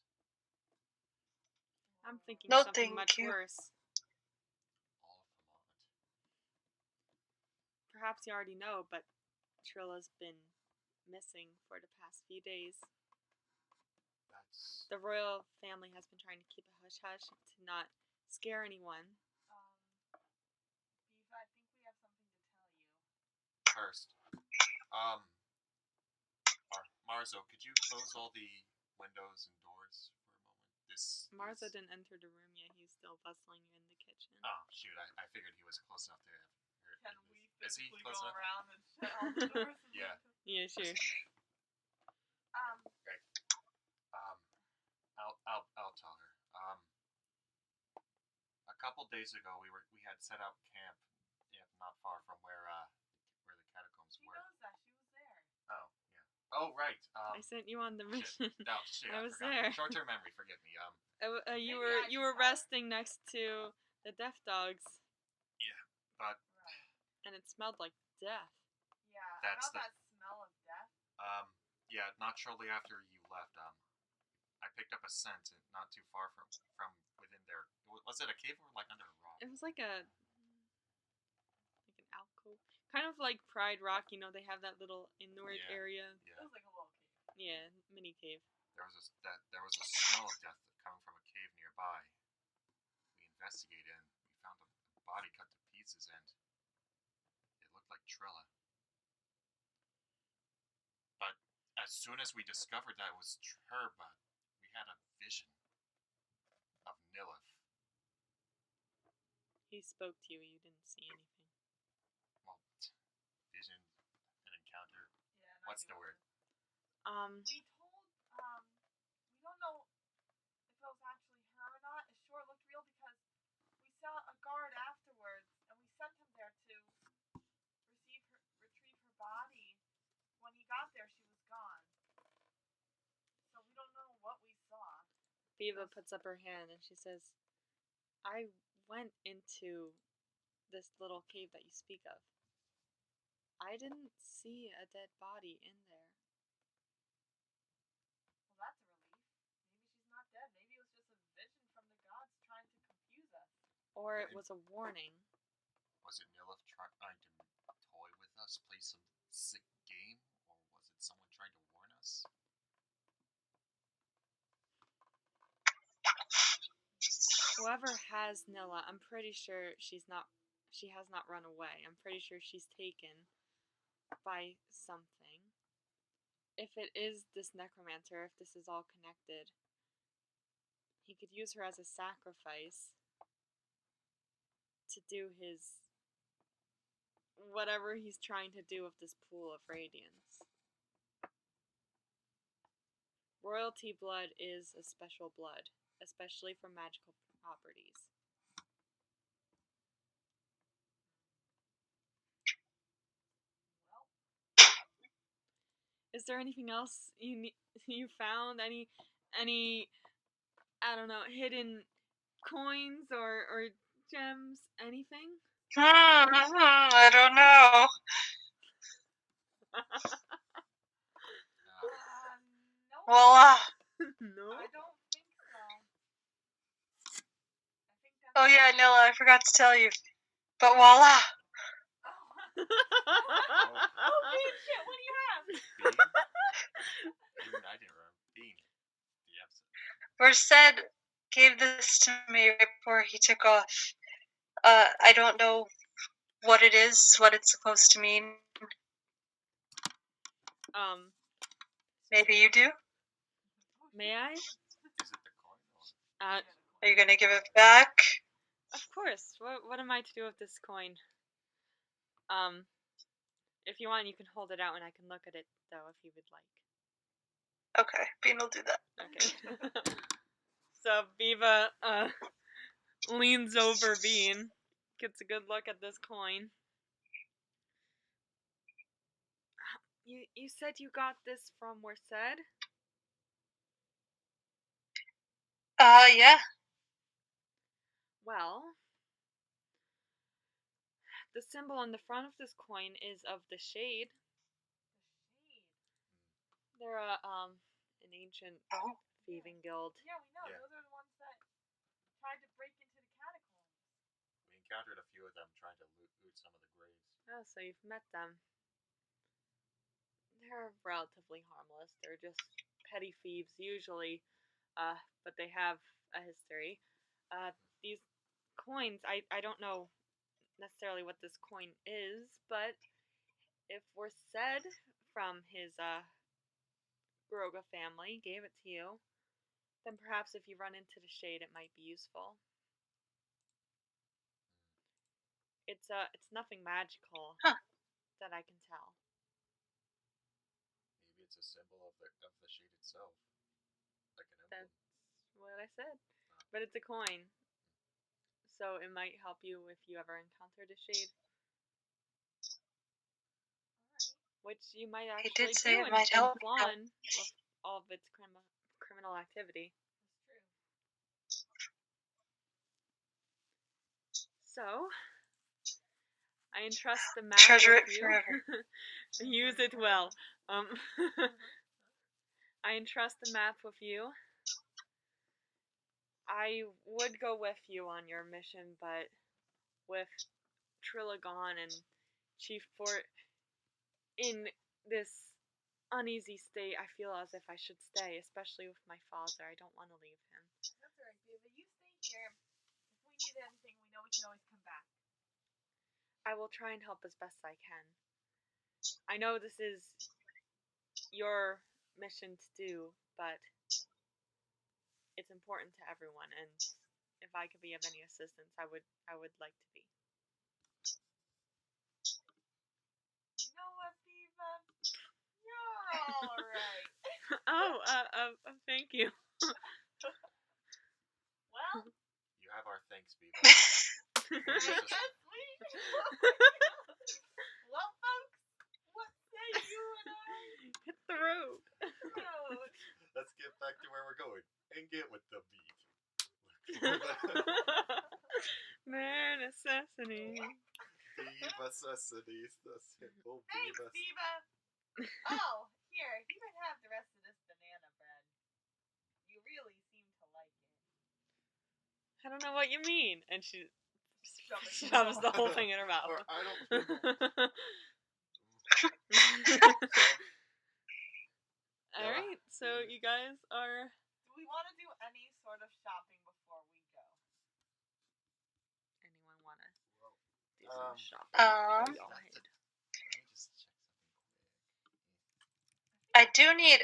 I'm thinking No, something thank much you. worse. All of them on it. Perhaps you already know, but Trilla's been missing for the past few days. That's The royal family has been trying to keep a hush-hush to not scare anyone. Beeva, I think we have something to tell you. first. Marzo, could you close all the windows and doors for a moment? This Marzo is... didn't enter the room yet. He's still bustling in the kitchen. Oh, shoot. I figured he was close enough to have heard. Can we Is he physically close go enough? around and shut all the doors? And Yeah. windows? Yeah, sure. Great. I'll tell her. A couple days ago, we had set out camp, not far from where the catacombs She were. knows that. She was there. Oh, yeah. Oh, right. I sent you on the mission. Shit. No, shit. I was forgot. there. Short-term memory. Forgive me. You Maybe were I you should were tell her. resting next to the death dogs, But Right. and it smelled like death. Yeah. That's About that smell of death. yeah. Not shortly after you left, I picked up a scent not too far from within there. Was it a cave or like under a rock? It was like an alcove, kind of like Pride Rock. You know, they have that little inward Yeah. area. It Yeah. was like a little cave. Yeah, mini cave. There was a smell of death coming from a cave nearby. We investigated and we found a body cut to pieces, and it looked like Trilla. But as soon as we discovered that it was her, but we had a vision of Nilith. He spoke to you. You didn't see anything. Well, vision, an encounter. Yeah. and I What's knew the it word? was- We told, we don't know if it was actually her or not. It sure looked real because we saw a guard afterwards and we sent him there to retrieve her body. When he got there, she was gone. So we don't know what we saw. Beeva puts up her hand and she says, "I went into this little cave that you speak of. I didn't see a dead body in there. Well, that's a relief. Maybe she's not dead. Maybe it was just a vision from the gods trying to confuse us. Or it was a warning. Was it Nilith trying to toy with us, play some sick game, or was it someone trying to warn us? Whoever has Nilla, I'm pretty sure she has not run away. I'm pretty sure she's taken by something. If it is this necromancer, if this is all connected, he could use her as a sacrifice to do his whatever he's trying to do with this pool of radiance. Royalty blood is a special blood, especially for magical properties. Is there anything else you found? Any I don't know, hidden coins or gems? Anything? I don't know. No. Voila. No. I don't think so. I think that's Oh yeah, Nilla, I forgot to tell you. But voila. Oh, Bean, shit, what do you have? Bean? I didn't remember. Bean. The episode. Merced gave this to me right before he took off. I don't know what it is, what it's supposed to mean. Maybe you do? May I? Is it the coin or? Are you gonna give it back? Of course. What am I to do with this coin? If you want, you can hold it out and I can look at it, though, if you would like. Okay, Bean will do that. Okay. So Beeva leans over Bean, gets a good look at this coin. You said you got this from Merced? Yeah. Well, the symbol on the front of this coin is of the Shade. They're an ancient thieving guild. Yeah, we know. Yeah. Those are the ones that tried to break into the catacombs. We encountered a few of them trying to loot some of the graves. Oh, so you've met them. They're relatively harmless. They're just petty thieves usually, but they have a history. These coins, I don't know necessarily what this coin is, but if we're said from his Groga family gave it to you, then perhaps if you run into the Shade, it might be useful. It's nothing magical that I can tell. Maybe it's a symbol of the shade itself, like an emblem. That's what I said. But it's a coin, so it might help you if you ever encounter the Shade. Which you might He actually did say do it in might help. Phlan with all of its criminal activity. So, I entrust the map Treasure with it you. forever. Use it well. I entrust the map with you. I would go with you on your mission, but with Trilla gone and Chief Fort in this uneasy state, I feel as if I should stay, especially with my father. I don't want to leave him. That's alright, Beeva. You stay here. If we need anything, we know we can always come back. I will try and help as best I can. I know this is your mission to do, but it's important to everyone, and if I could be of any assistance, I would like to be. You know what, Beeva? You're alright. Thank you. Well, You have our thanks, Beeva. that's sweet. Well, folks, what say you and I? Hit the road. Road. Let's get back to where we're going and get with the beat. Bare necessity. Beeva necessities, the simple Thanks, Beeva. Beeva. Oh, here, you can have the rest of this banana bread. You really seem to like it. I don't know what you mean. And she Shove shoves the whole thing in her mouth. Or I don't. Alright, so you guys are... Do we want to do any sort of shopping before we go? Anyone want to do some Um, shopping? Um, Y'all Let hate. me just check something I do need.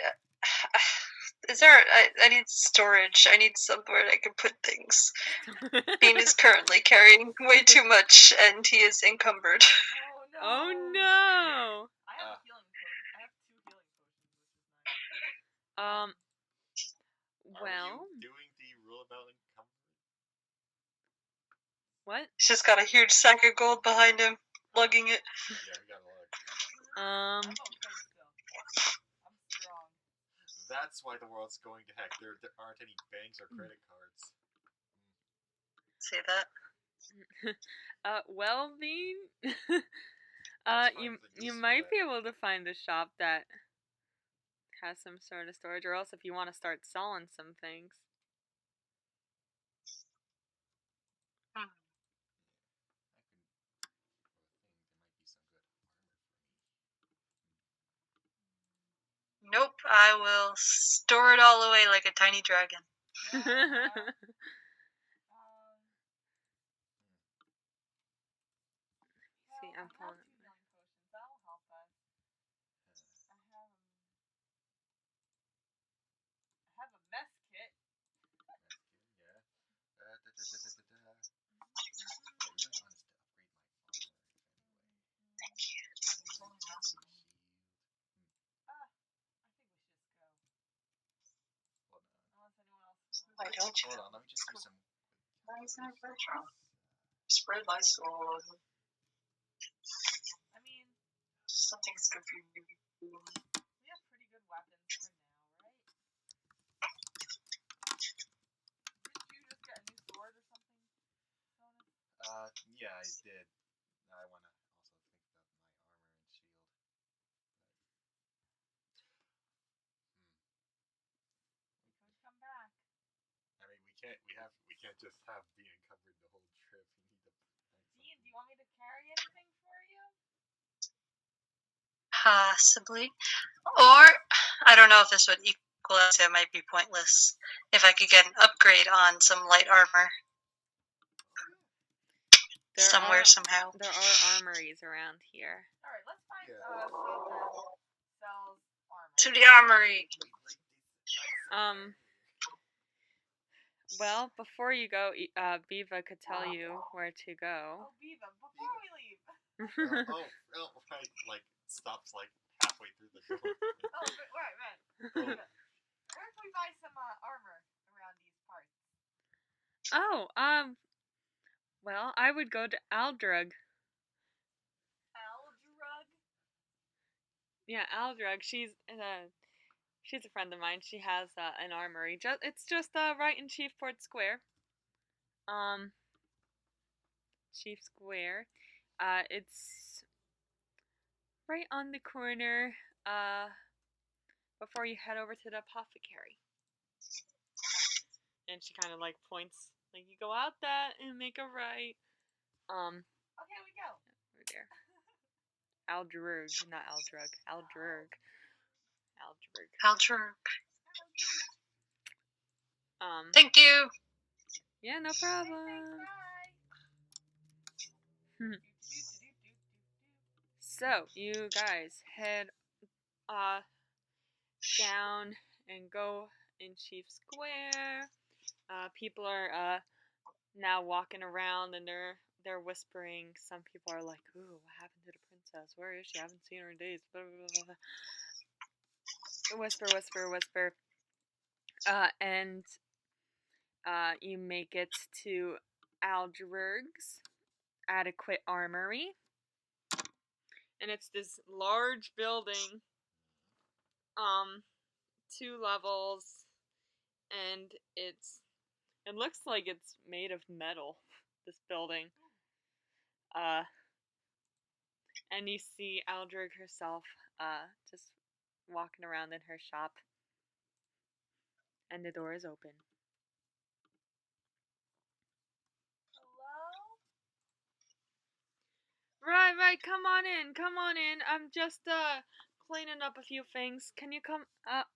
Is there? I need storage. I need somewhere I can put things. Bean is currently carrying way too much, and he is encumbered. Oh no! Oh no! I have a healing potion. I have 2 healing potions, which is nice. Well, you doing the rule about encumbrance? what? He's just got a huge sack of gold behind him, lugging it. Yeah, we got a lug. I'm okay still. I'm strong. That's why the world's going to heck. There aren't any banks or credit cards. Say that. Well, Bean, Let's find you the use for might that. be able to find a shop that has some sort of storage, or else if you want to start selling some things. Hmm. Nope, I will store it all away like a tiny dragon. See, I'm I pulling have it. 2 healing potions. That'll help us. I have a mess kit. Yeah. Yeah, we really want us to upgrade my farmer. Thank you. I think we should just go. Hold on. Unless anyone else. Why don't you? Hold on, let me just do some. Why is that wrong? Spread lice all over. I mean, Something's good for you. we have pretty good weapons for now, right? Didn't you just get a new sword or something, Jonas? Yeah, I did. I want to also think about my armor and shield. We could come back. I mean, we can't just have being encumbered the whole trip. We need to. Dean, do you want me to carry anything for you? Possibly. Or, I don't know if this would equal out, so it might be pointless. If I could get an upgrade on some light armor somehow. There are armories around here. Alright, let's find a shop that sells armor. To the armory. Well, before you go, Beeva could tell you where to go. Oh, Beeva, before we leave. Right, like stops like halfway through the door. Right. Oh. Where can we buy some armor around these parts? Oh, well, I would go to Aldrug. Aldrug? Yeah, Aldrug. She's a friend of mine. She has an armory. It's just right in Chiefport Square. Chief Square. It's right on the corner. Before you head over to the apothecary. And she kind of like points, like you go out that and make a right. Okay, we go. Over there. Aldrug, not Aldrug. Aldrug. Thank you. Yeah, no problem. Bye. So you guys head down and go in Chief Square. People are now walking around and they're whispering. Some people are like, "Ooh, what happened to the princess? Where is she? I haven't seen her in days." Blah, blah, blah, blah. Whisper. And you make it to Aldrug's Adequate Armory. And it's this large building, 2 levels, and it looks like it's made of metal, this building. And you see Aldrug herself, just walking around in her shop. And the door is open. Hello? Right, come on in. I'm just, cleaning up a few things. Can you come,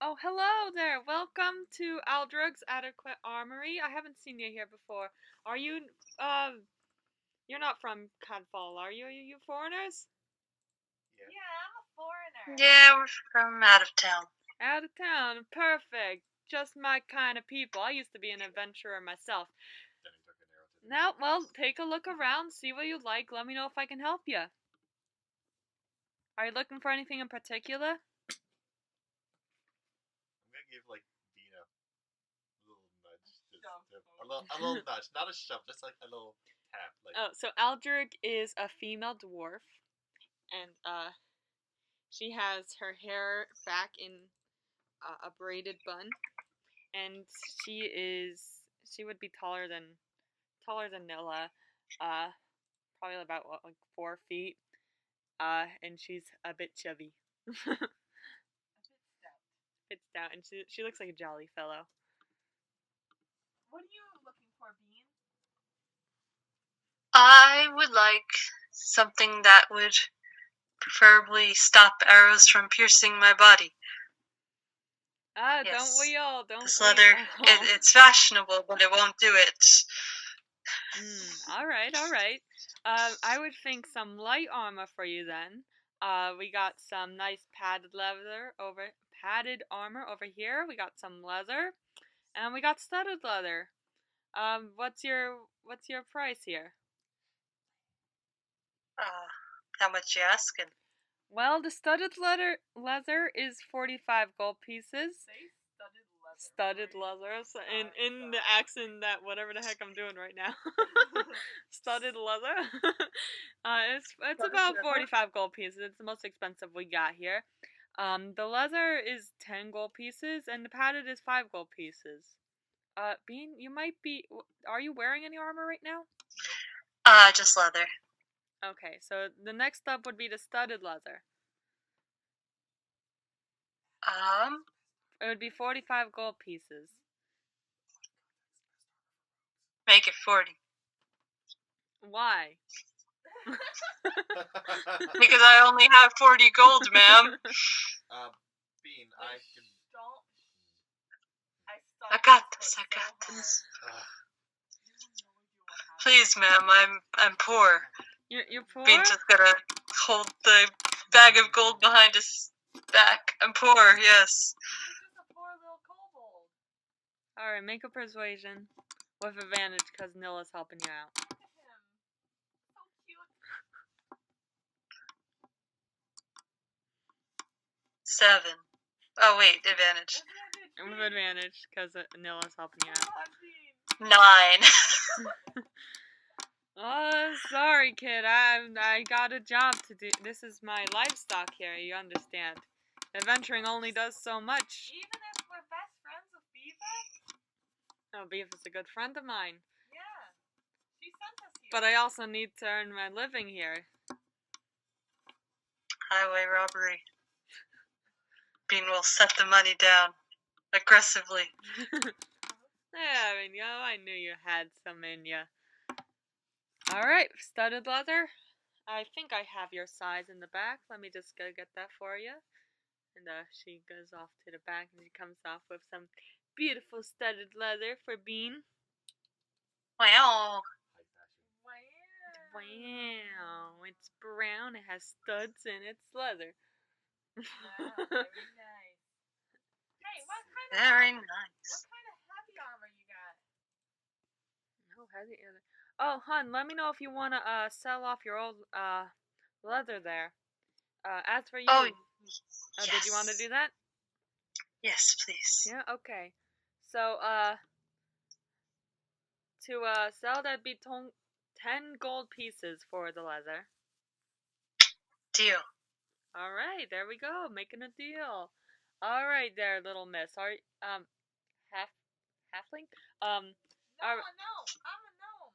oh, hello there. Welcome to Aldrug's Adequate Armory. I haven't seen you here before. Are you, you're not from Cadfall, are you? Are you foreigners? Yeah, I'm a foreigner. Yeah, we're from out of town. Out of town, perfect. Just my kind of people. I used to be an adventurer myself. Then he took an arrow to the Now, well, take a look around, see what you like. Let me know if I can help you. Are you looking for anything in particular? I'm gonna give like Dina a little nudge, not a shove, just like a little tap. Like Oh, so Aldrich is a female dwarf, and she has her hair back in a braided bun, and she would be taller than Nilla, probably about what, like 4 feet, and she's a bit chubby, bit stout, and she looks like a jolly fellow. What are you looking for, Bean? I would like something that would preferably stop arrows from piercing my body. Ah, Yes. don't we all? Don't This we leather, all? it's fashionable, but it won't do it. All right, all right. I would think some light armor for you then. We got some nice padded armor over here. We got some leather, and we got studded leather. What's your price here? How much you asking? Well, the studded leather is 45 gold pieces. Say studded leather. Studded leather, so in the accent that whatever the heck I'm doing right now. Studded leather. It's about 45 gold pieces. It's the most expensive we got here. The leather is 10 gold pieces, and the padded is 5 gold pieces. Bean, you might be. Are you wearing any armor right now? Just leather. Okay, so the next up would be the studded leather. It would be 45 gold pieces. Make it 40. Why? Because I only have 40 gold, ma'am. Bean, I can. I got this. Please, ma'am, I'm poor. You're poor? Bean's just gonna hold the bag of gold behind his back. I'm poor, yes. He's just a poor little kobold. Alright, make a persuasion. With advantage, because Nilla's helping you out. Look at him. So cute. 7. Oh, wait, advantage. With advantage, because Nilla's helping you out. 9. Oh, sorry, kid. I got a job to do. This is my livestock here, you understand. Adventuring only does so much. Even if we're best friends with Beeva? Oh, Beeva's a good friend of mine. Yeah. She sent us here. But I also need to earn my living here. Highway robbery. Bean will set the money down aggressively. Yeah, I mean, I knew you had some in you. Alright, studded leather. I think I have your size in the back. Let me just go get that for you. And she goes off to the back and she comes off with some beautiful studded leather for Bean. Wow. Wow, it's brown, it has studs in its leather. Wow, very nice. Hey, what kind of Very armor? nice. What kind of heavy armor you got? No, heavy leather. Oh, hun, let me know if you want to sell off your old leather there. As for you, yes. did you want to do that? Yes, please. Yeah, okay. So, to sell, that'd be 10 gold pieces for the leather. Deal. Alright, there we go, making a deal. Alright there, little miss. Are halfling? No, I'm a gnome.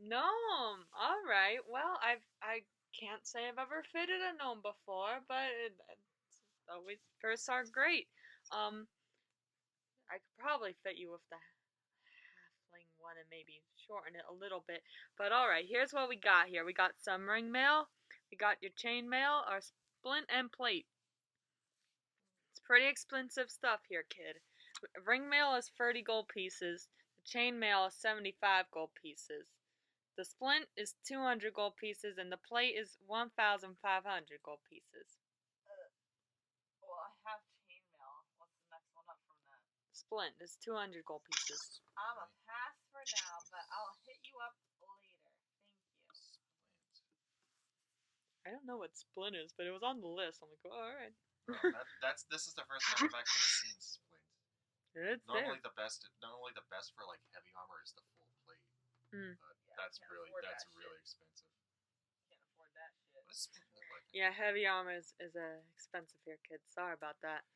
Gnome. Alright, well, I can't say I've ever fitted a gnome before, but it's always, firsts are great. I could probably fit you with the halfling one and maybe shorten it a little bit. But alright, here's what we got here. We got some ring mail, we got your chain mail, our splint and plate. It's pretty expensive stuff here, kid. Ring mail is 30 gold pieces, the chain mail is 75 gold pieces. The splint is 200 gold pieces, and the plate is 1,500 gold pieces. Well, I have chainmail. What's the next one up from that? Splint is 200 gold pieces. I'm a pass for now, but I'll hit you up later. Thank you. I don't know what splint is, but it was on the list. I'm like, oh, alright. This is the first time I've actually seen splint. It's Normally the best for like heavy armor is the full plate. Mm. But Yeah, that's can't really afford that really shit. expensive. Can't afford that shit. What does split look like? Yeah, heavy armor is expensive here, kids. Sorry about that.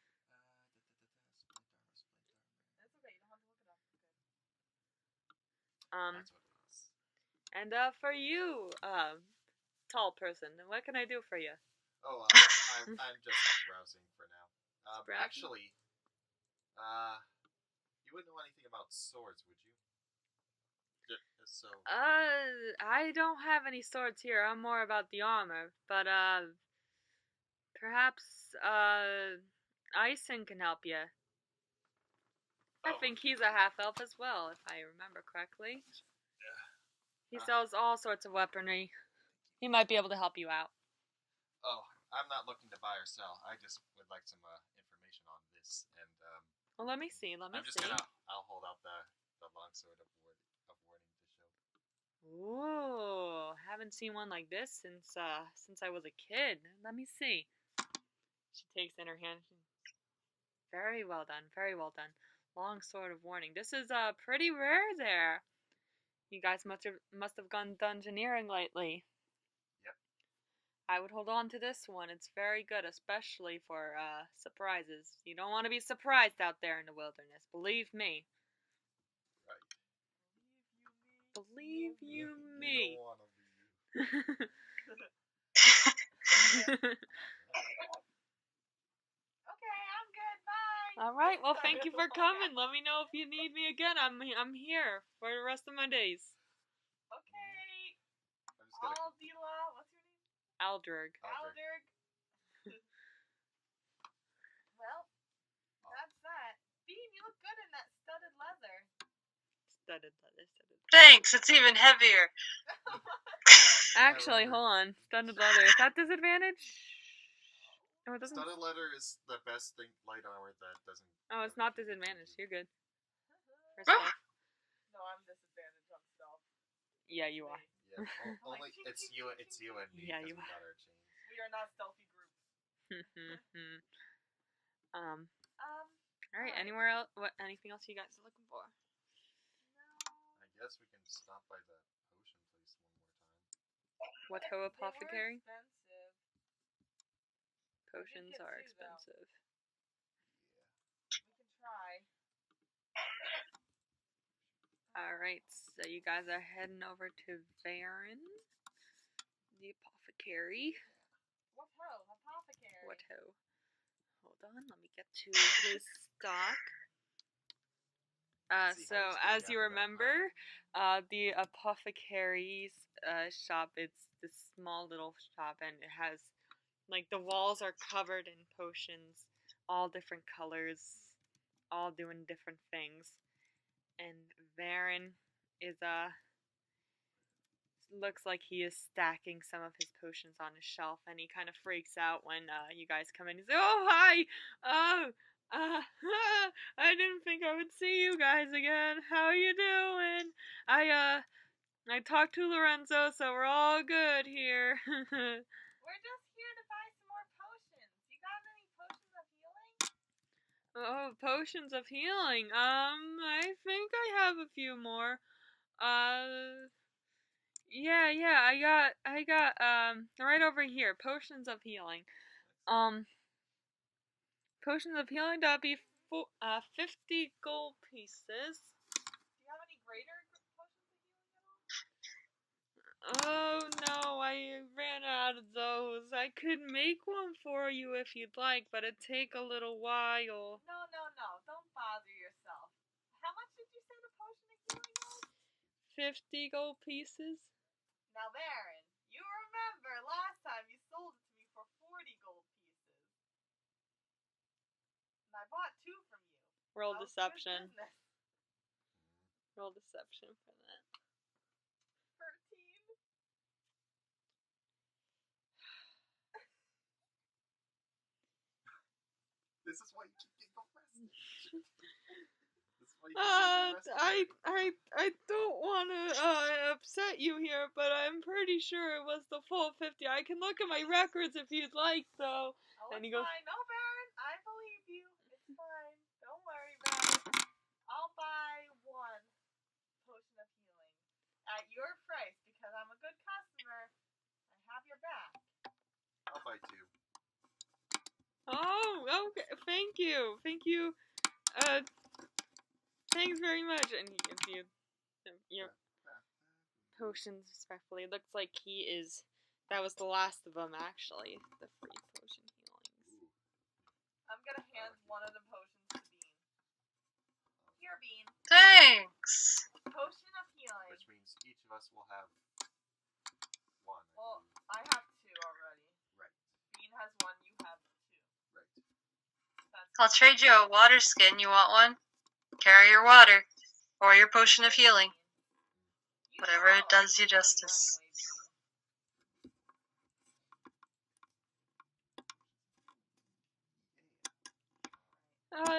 It's okay, you don't have to look it up. It's good. That's what it was. And for you, tall person, what can I do for you? Oh, I'm just browsing for now. Browsing? Actually, you wouldn't know anything about swords, would you? So. I don't have any swords here. I'm more about the armor, but perhaps Ison can help you. I think he's a half elf as well, if I remember correctly. Yeah. He sells all sorts of weaponry. He might be able to help you out. Oh, I'm not looking to buy or sell. I just would like some information on this, and Well, let me see. I'll hold out the longsword of warning to show. Ooh, haven't seen one like this since I was a kid. Let me see. She takes in her hand. Very well done. Very well done. Long sword of warning. This is pretty rare there. You guys must have gone dungeoneering lately. Yep. I would hold on to this one. It's very good, especially for surprises. You don't want to be surprised out there in the wilderness. Believe me. Right. Believe you You me. don't wanna be. Okay, I'm good. Bye. All right. Well, thank you for coming. Let me know if you need me again. I'm here for the rest of my days. Okay. I'm just gonna. Aldila, what's your name? Aldrig. Aldrig. Well, that's that. Bean, you look good in that studded leather. Studded leather. Thanks, it's even heavier. Actually, hold on. Studded leather. Is that disadvantage? Oh, it doesn't. Studded leather is the best thing, light armor that doesn't. Oh, it's not disadvantage. You're good. For Oh. stealth. No, I'm disadvantaged on stealth. Yeah, you are. Yeah, only it's you and me. Yeah, because you we got our chains. We are not stealthy groups. All right. Anywhere else? Anything else you guys are looking for? No. I guess we can stop by the potion place one more time. What ho apothecary? They were expensive. Potions are too, though. expensive. We can try. Alright, so you guys are heading over to Varen, the apothecary. What ho? Apothecary. What ho? Hold on, let me get to his stock. So, as you remember, the apothecary's shop, it's this small little shop, and it has, like, the walls are covered in potions, all different colors, all doing different things. And Varen is looks like he is stacking some of his potions on his shelf, and he kind of freaks out when you guys come in. He's like, "Oh, hi! I didn't think I would see you guys again. How you doing? I talked to Lorenzo, so we're all good here." We're just here to buy some more potions. You got any potions of healing? Oh, potions of healing. I think I have a few more. Yeah, I got, right over here, potions of healing. Potions of healing, that'd be 50 gold pieces. Do you have any greater potions of healing at all? Oh, no, I ran out of those. I could make one for you if you'd like, but it'd take a little while. No, don't bother yourself. How much did you say the potion of healing was? 50 gold pieces? Now, Baron, you remember last time you sold it to me for 40 gold pieces. And I bought 2 from you. Roll That was deception. good business. Roll deception for that. 13. This is why you keep getting arrested. This is why you keep getting arrested. I don't want to upset you here, but I'm pretty sure it was the full 50. I can look at my records if you'd like, though. Oh, And it's he goes, fine. No, Baron, I believe you. It's fine. Don't worry about I'll buy 1 potion of healing at your price because I'm a good customer. I have your back. I'll buy 2. Oh, okay. Thank you. Thanks very much. And he gives you your potions respectfully. It looks like that was the last of them, actually. The free potion healings. I'm gonna hand one of the potions to Bean. Here, Bean. Thanks. Potion of healing. Which means each of us will have 1. Well, I have 2 already. Right. Bean has 1, you have 2. Right. I'll trade you a water skin. You want one? Carry your water. Or your potion of healing. Whatever it does you justice.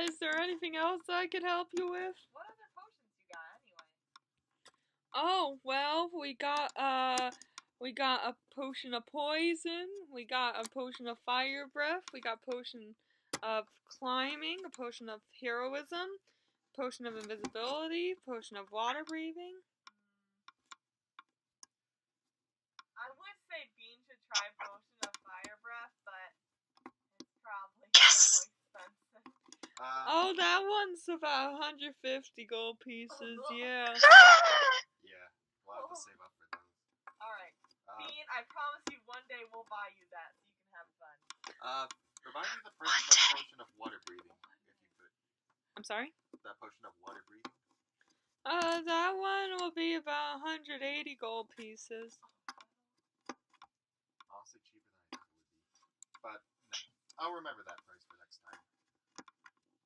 Is there anything else I could help you with? What other potions you got anyway? Oh, well, we got a potion of poison, we got a potion of fire breath, we got a potion of climbing, a potion of heroism, potion of invisibility, potion of water breathing. I would say Bean should try potion of fire breath, but it's probably Yes. so expensive. Oh, that one's about 150 gold pieces, yeah. Yeah, we'll have to save up for those. Alright. Bean, I promise you one day we'll buy you that so you can have fun. Remind me the price of that potion of water breathing, if you could. I'm sorry? That potion of water breathing? That one will be about 180 gold pieces. Honestly, cheaper than I thought it would be. But, no. I'll remember that price for next time.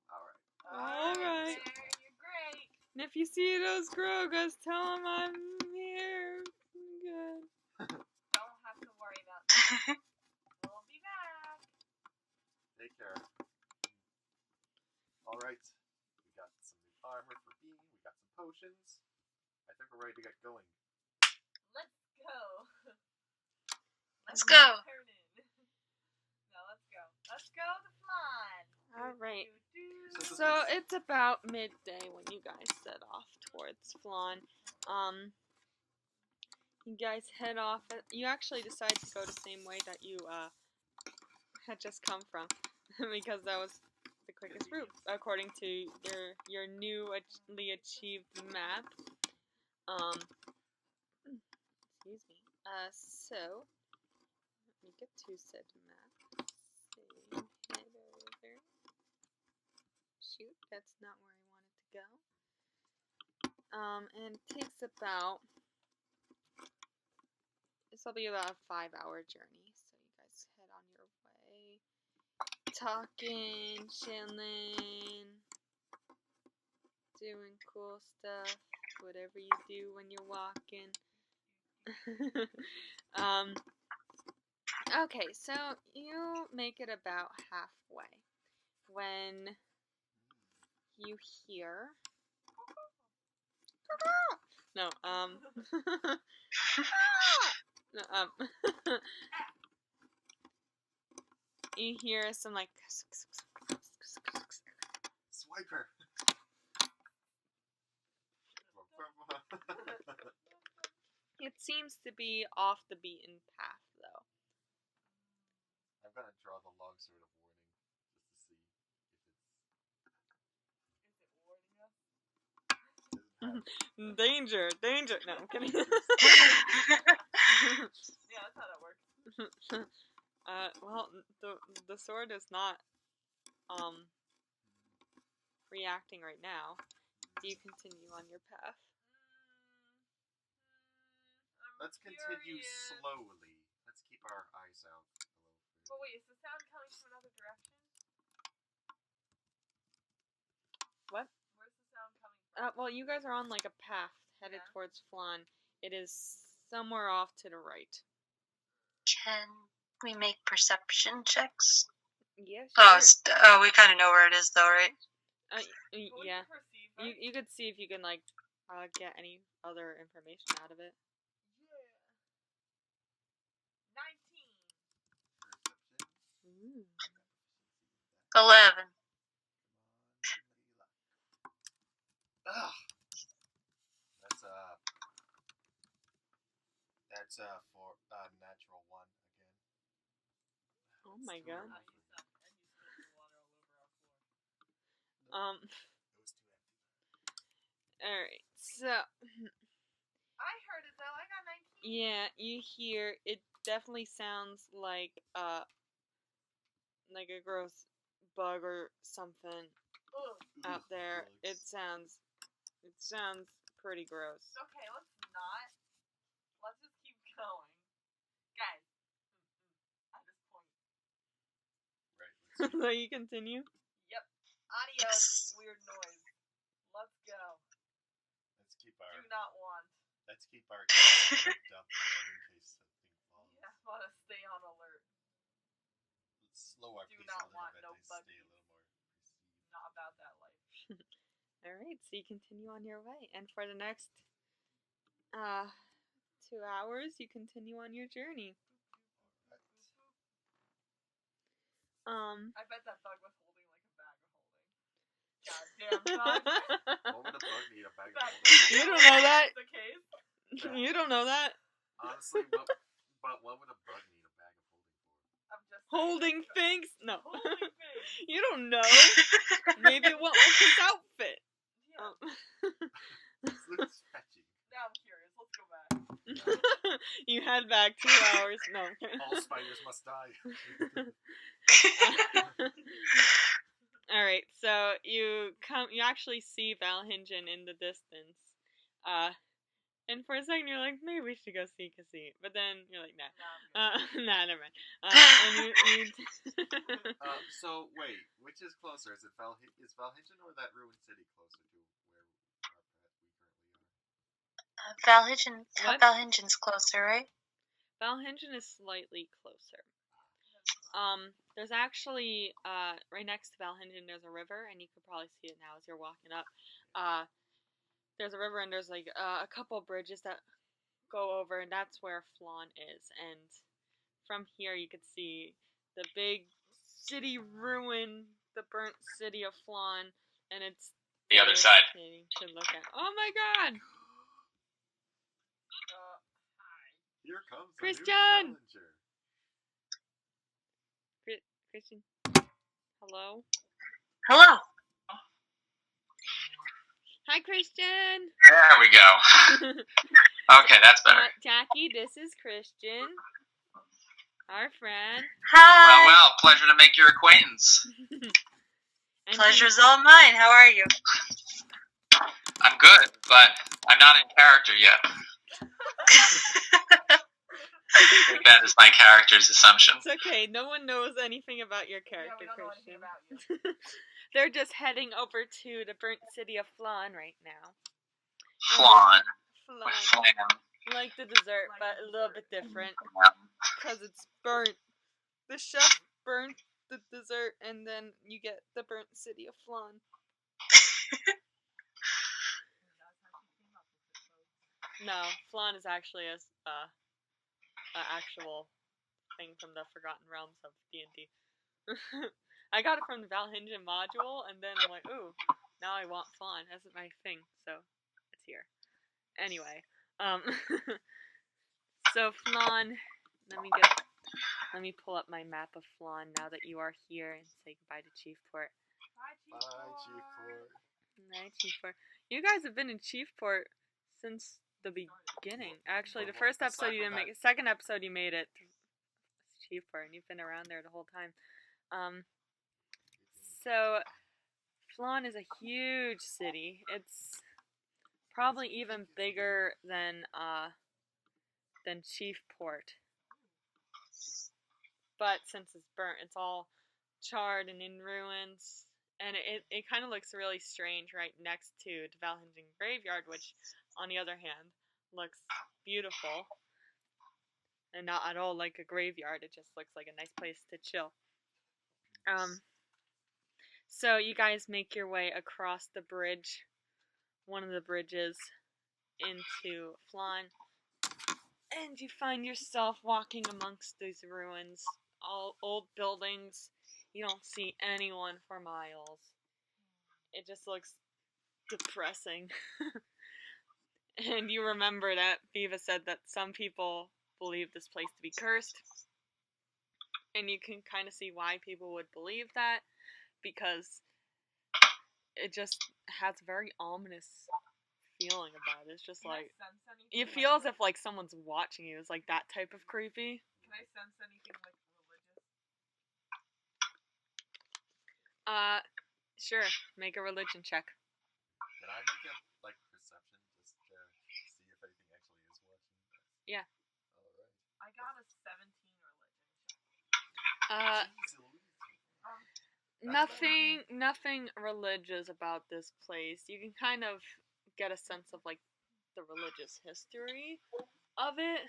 Alright. Alright. You're great. And if you see those Grogas, tell them I'm here. Good. Don't have to worry about that. We'll be back. Take care. Alright. We got some new armor for Bean. We got some potions. I think we're ready to get going. Let's go. Let's go. Turn in. No, let's go. Let's go to Phlan. Alright. Do-do-do. So it's about midday when you guys set off towards Phlan. You guys head off. You actually decide to go the same way that you had just come from, because that was the quickest route according to your newly achieved map. Excuse me. So let me get to said map. See, head over. Shoot, that's not where I wanted to go. And it takes about, this will be about a 5-hour journey, so you guys head on your way, talking, chilling, doing cool stuff, whatever you do when you're walking. Okay, so you make it about halfway when you hear no, you hear some like Swiper! it seems to be off the beaten path though. I'm gonna draw the log sort of warning just to see if it's. Danger! No, I'm kidding. Yeah, that's how that works. Well, the sword is not reacting right now. Do you continue on your path? Let's continue slowly. Let's keep our eyes out. But wait, is the sound coming from another direction? What? Where's the sound coming from? Well, you guys are on like a path headed towards Phlan. It is somewhere off to the right. Can we make perception checks? Yes. Oh, we kind of know where it is, though, right? Yeah. Perceive, right? You could see if you can like get any other information out of it. Yeah. 19. Ooh. 11. It's for natural 1 again. Oh It's my too god. early for me. And you spilled the water all over our floor. It was too empty. Alright, so, I heard it though. I got 19. yeah, you hear, it definitely sounds like a gross bug or something Ugh. out there. It Bugs. sounds pretty gross. Okay, let's not. Let's just keep going. Guys. At this point. Right. Let's So you continue? Yep. Adios, weird noise. Let's go. keep our Do not want. let's keep our ears pricked up in case something falls. Yeah, want to stay on alert. Let's slow our Do pace not a little want bit. no They stay a buggies. little more perceived. Not about that life. Alright, so you continue on your way. And for the next 2 hours, you continue on your journey. I bet that thug was holding like a bag of holding. Goddamn thug. What would a bug need a bag of That- holding? You don't know that. That's the case. You don't know that. Honestly, what would a bug need a bag of holding for? I'm just saying Holding that's- things? No. Holding things. You don't know. Maybe it went with his outfit. Yeah. This looks sketchy. Now I'm curious. Let's go back. You head back 2 hours. No. All spiders must die. Alright, so you actually see Valhingen in the distance. And for a second you're like, maybe we should go see Cassie. But then you're like, nah. Nah, never mind. And you So wait, which is closer? Is Valhingen or that ruined city closer to where we currently are? What? Valhingen's closer, right? Valhingen is slightly closer. There's actually, right next to Valhingen, there's a river, and you could probably see it now as you're walking up. There's a river, and there's like a couple bridges that go over, and that's where Phlan is. And from here, you could see the big city ruin, the burnt city of Phlan, and it's The other side. devastating to look at. Oh my god! Hi. Here comes a Christian! new challenger. Christian? Hello? Hello. Hi, Christian! There we go. Okay, that's better. Jackie, this is Christian. Our friend. Hi. Well, pleasure to make your acquaintance. And Pleasure's all mine. How are you? I'm good, but I'm not in character yet. I think that is my character's assumption. It's okay. No one knows anything about your Yeah, character, we don't know anything Christian. about you. They're just heading over to the burnt city of Phlan right now. Flan. Phlan. Flan. Like the dessert, Like but the a little dessert. bit different. Yeah. Because it's burnt. The chef burnt the dessert, and then you get the burnt city of Phlan. No, Phlan is actually a actual thing from the Forgotten Realms of D&D. I got it from the Valhingen module, and then I'm like, ooh, now I want Phlan as my thing, so it's here. Anyway, so Phlan, let me pull up my map of Phlan now that you are here and say goodbye to Chiefport. Hi, Bye, Chiefport. Night, Chiefport. You guys have been in Chiefport since the beginning. Actually, the first episode you didn't make it. Second episode you made it. Chiefport, and you've been around there the whole time. So Phlan is a huge city. It's probably even bigger than Chiefport. But since it's burnt, it's all charred and in ruins. And it kind of looks really strange right next to the Valhingen graveyard, which, on the other hand, looks beautiful. And not at all like a graveyard, it just looks like a nice place to chill. So you guys make your way across the bridge, one of the bridges, into Phlan. And you find yourself walking amongst these ruins, all old buildings. You don't see anyone for miles. It just looks depressing. And you remember that Beeva said that some people believe this place to be cursed. And you can kind of see why people would believe that, because it just has a very ominous feeling about it. It's just Can I like, sense anything? you feel as if like someone's watching you. It's like that type of creepy. Can I sense anything like religious? Sure. Make a religion check. Can I make a like perception just to see if anything actually is watching us? Yeah. Alright. I got a 17 religion. Jeez Louise. Nothing religious about this place. You can kind of get a sense of like the religious history of it,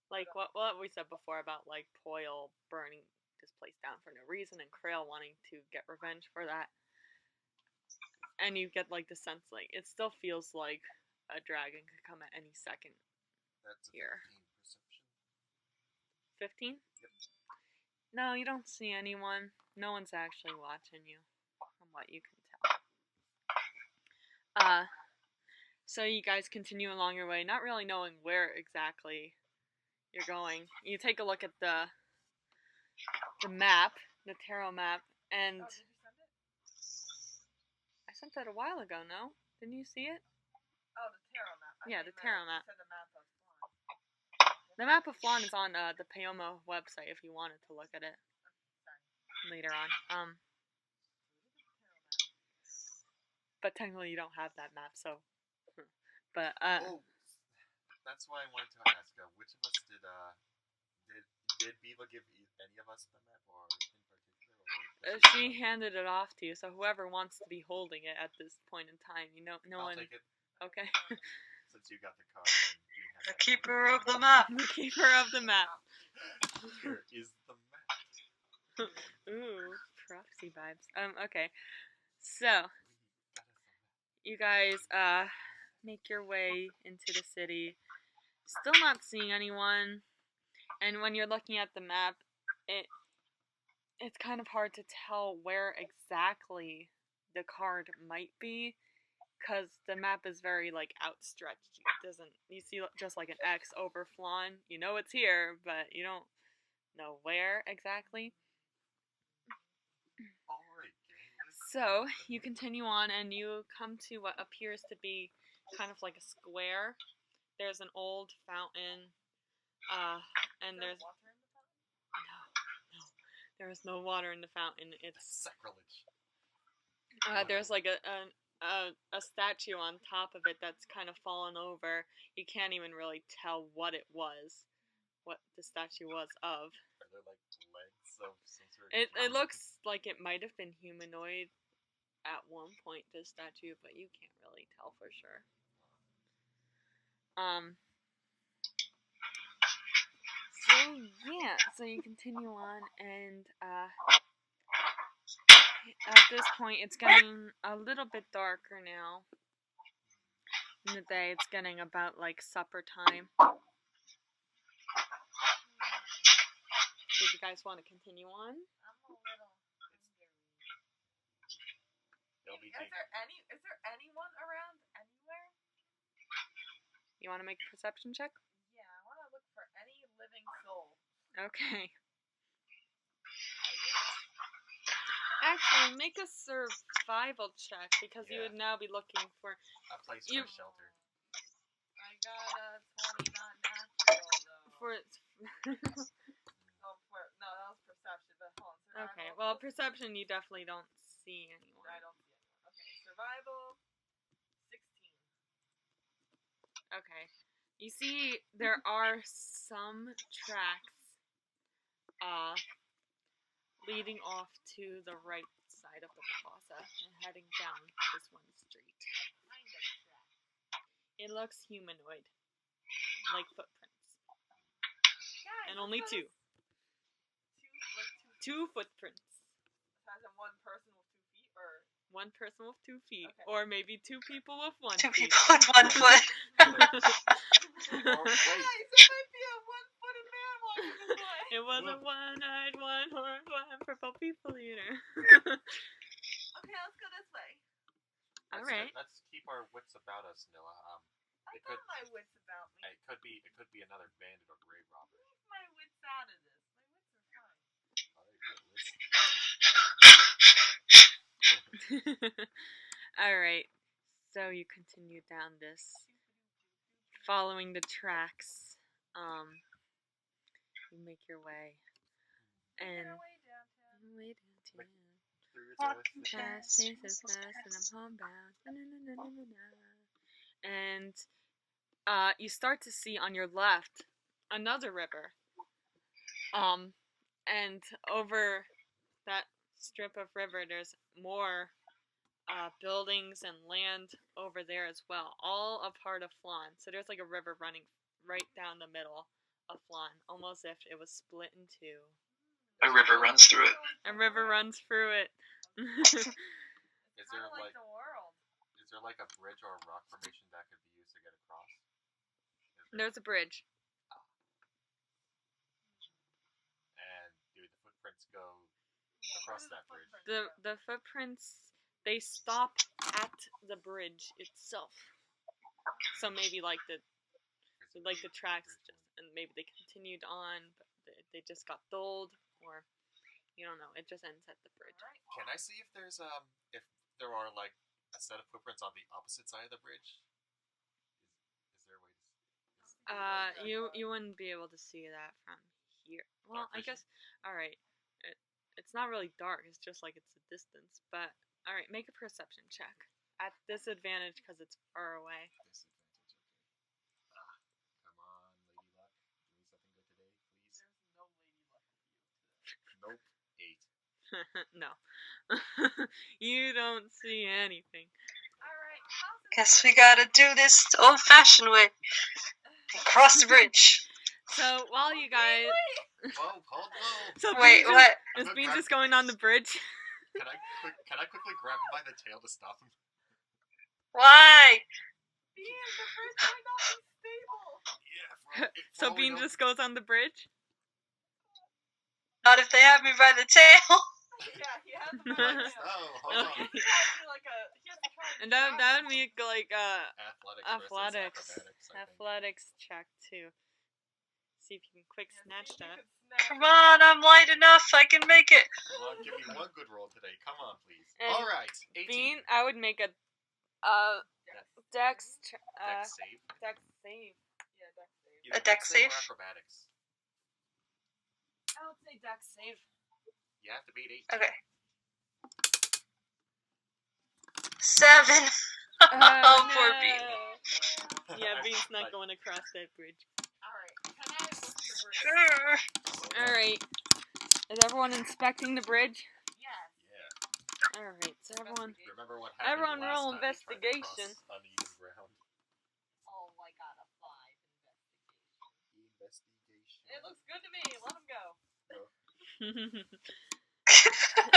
like what we said before about like Poyle burning this place down for no reason and Krail wanting to get revenge for that. And you get like the sense like it still feels like a dragon could come at any second. That's a Here. 15 perception. 15? Yep. No, you don't see anyone. No one's actually watching you, from what you can tell. So you guys continue along your way, not really knowing where exactly you're going. You take a look at the map, the tarot map, and Oh, did you send it? I sent that a while ago, no? Didn't you see it? Oh, the tarot map. Yeah, the tarot map. You said the map of Phlan. The map of Phlan is on the Paeoma website if you wanted to look at it later on. But technically you don't have that map, so. But Oh, that's why I wanted to ask. Which of us did Beeva give any of us the map, or in particular? Or she handed it off to you, so whoever wants to be holding it at this point in time, no I'll one. take it. Okay. Since you got the card, then he has The that. keeper of the map. The keeper of the map. Here is the map. Ooh, prophecy vibes. Okay. So, you guys, make your way into the city. Still not seeing anyone. And when you're looking at the map, it's kind of hard to tell where exactly the card might be, because the map is very, like, outstretched. You see just like an X over Phlan. You know it's here, but you don't know where exactly. Alright, So, you continue on and you come to what appears to be kind of like a square. There's an old fountain, and there's... water in the fountain? No. There is no water in the fountain. It's... Sacrilege. There's like a statue on top of it that's kind of fallen over. You can't even really tell what it was, what the statue was of. Are there like legs of some sort? It looks like it might have been humanoid at one point, this statue, but you can't really tell for sure. So yeah, so you continue on, and at this point it's getting a little bit darker now in the day. It's getting about like supper time. Did you guys want to continue on? I'm a little hungry. Is there anyone around anywhere? You want to make a perception check? Yeah, I want to look for any living soul. Okay. Actually, make a survival check, because you would now be looking for a place you- for shelter. I got a 20, not natural though. No, that was perception, but hold on. Survival. Okay, well, perception, you definitely don't see anyone. I don't see anyone. Okay, survival, 16. Okay. You see, there are some tracks, leading off to the right side of the plaza and heading down this one street. What kind of track? It looks humanoid, like footprints, Guys, and only two. Two footprints. Has one person with 2 feet, or One person with 2 feet, Okay. or maybe two people with 1 Two feet. people with 1 foot. Or wait, guys, there might be a 1-footed man walking this way. It was a one-eyed, one-horned, one-purple people eater. Okay, let's go this way. Alright. Let's keep our wits about us, Nilla. I It got could- my wits about me. It could be another bandit or raid. Alright, so you continue down this, following the tracks. You make your way. And way downtown. Walking Fast, fast, so fast, and I'm homebound. And you start to see on your left another river. And over that strip of river, there's more buildings and land over there as well, all a part of Phlan. So there's like a river running right down the middle of Phlan, almost if it was split in two. A river runs through it. A river runs through it. Is there like the world. is there like a bridge or a rock formation that could be used to get across? There's a bridge. And do the footprints go across that bridge? The footprints, they stop at the bridge itself. So maybe like the tracks just, and maybe they continued on, but they just got dulled, or you don't know. It just ends at the bridge. Can I see if there's if there are like a set of footprints on the opposite side of the bridge? Is there a way to? You wouldn't be able to see that from here. Well, Dark I vision? guess. All right. It's not really dark. It's just like it's a distance. But all right, make a perception check at disadvantage because it's far away. Disadvantage. Okay. Come on, Lady Luck. Give me something good today, please. There's no lady luck for you today. Nope. 8. No, you don't see anything. Alright, how's it Guess we gotta do this the old-fashioned way. Cross the bridge. So while you guys, Whoa, hold low. so Wait, Bean what? is Bean just going on the bridge? Can I quickly grab him by the tail to stop him? Why? Bean, the bridge might not be stable. Yeah. So Bean just goes on the bridge. Not if they have me by the tail. Yeah, he has a Like, oh, hold Okay. on. He has to try and And that would be like Athletics. Versus acrobatics, I think. athletics check too. See if you can quick snatch that. Come on, I'm light enough. I can make it. Come on, give me one good roll today. Come on, please. And All right, 18. Bean, I would make a dex save. Dex Dex save. save. Yeah, dex save. Either A dex save? or acrobatics. I would say dex save. You have to beat 18. Okay. 7. Oh, poor Bean. Yeah, Bean's not I- going across that bridge. Alright, can I look the bridge? Sure. Alright. Is everyone inspecting the bridge? Yes. Yeah. Alright, so everyone. Remember what happened Everyone last roll time we tried to cross investigation. uneven ground. Oh, I got a 5 investigation. Investigation. It looks good to me. Let him go.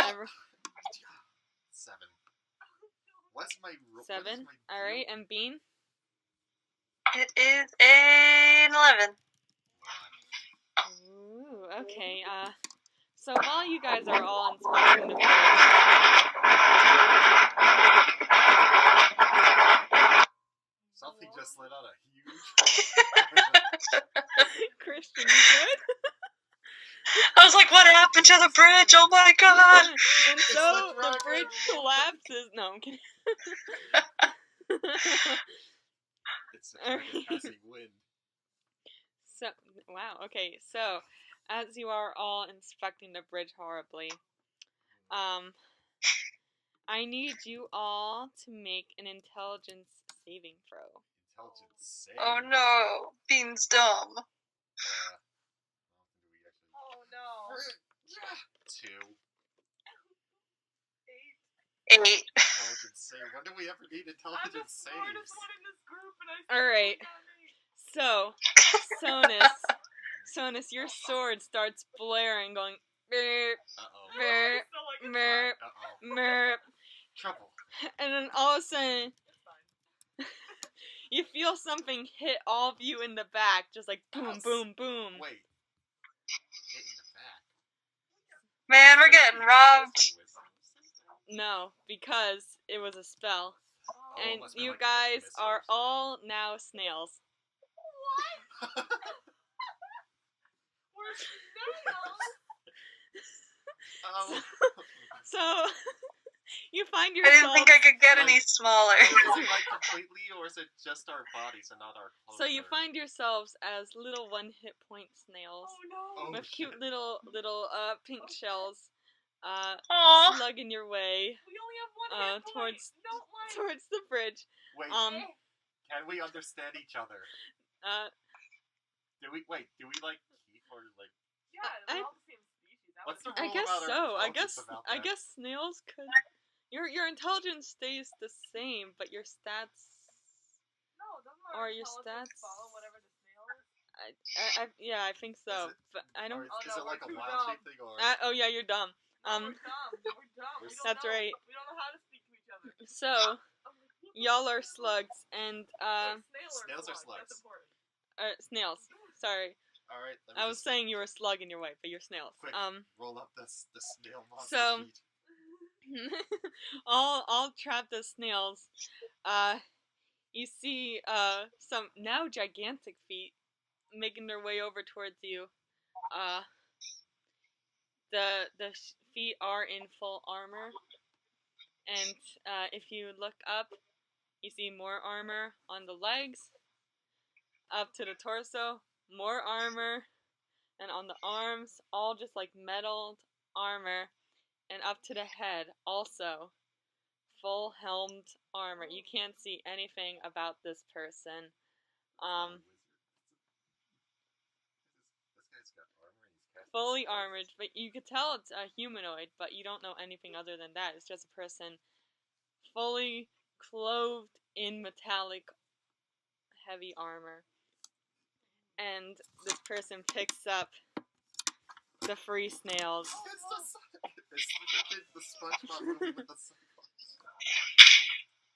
Every- 7. What's my roll? 7. Alright, and Bean? It is an 11. Ooh, okay. So while you guys are all inspecting the bridge, Something just let out a huge. Christian, you good? I was like, what happened to the bridge? Oh my god! And so the the dragon. bridge collapses. No, I'm kidding. It's a dragon passing wind. So, wow, okay, so, as you are all inspecting the bridge horribly, I need you all to make an intelligence saving throw. Intelligence save. Oh no, Bean's dumb. Oh no. 2. 8. 8. Intelligence save. When do we ever need I'm the intelligence smartest saves? one in this group, and I Alright. So, Sonus, your sword starts blaring, going, "Merp, Uh-oh. merp, merp, Uh-oh. merp," Trouble. and then all of a sudden, It's fine. you feel something hit all of you in the back, just like boom, Ouch. boom, boom. Wait. Hit in the back. Man, we're getting robbed. No, because it was a spell. Oh, And must be you like guys Alchemist are or something. all now snails. what? We're snails. Oh. So, You find I didn't yourself. think I could get any smaller. Is it like completely, or is it just our bodies and not our clothes? So you find yourselves as little 1 hit point snails Oh no. Oh, with shit. cute little pink shells, Aww. slugging your way We only have one hit point. Don't like. towards the bridge. Wait, can we understand each other? Do we like keep or like? Yeah, we're all the same species. That What's the I rule guess about our so. I intelligence guess about I that? guess snails could. Your intelligence stays the same, but your stats. No, doesn't Or our your intelligence stats. follow whatever the snail is? Yeah, I think so. Is it- But I don't. Or is Oh, it no, like a we're too wild dumb. shape thing or? Oh yeah, you're dumb. We're dumb. We're dumb. We don't That's know. right. We don't know how to speak to each other. So Oh my God. y'all are slugs and Snails are slugs. That's slugs. important. snails. Sorry, All right. Let me I was just saying you were a slug in your way, but you're snails. quick roll up the snail monster So- sheet. all trapped as snails. You see some now gigantic feet making their way over towards you. The feet are in full armor, and if you look up, you see more armor on the legs, up to the torso, more armor, and on the arms, all just like metalled armor, and up to the head, also full helmed armor. You can't see anything about this person. This guy's got armor and he's casting Fully spells. armored, but you could tell it's a humanoid, but you don't know anything other than that. It's just a person fully clothed in metallic heavy armor. And this person picks up the free snails. It's the SpongeBob movie with the sunflowers.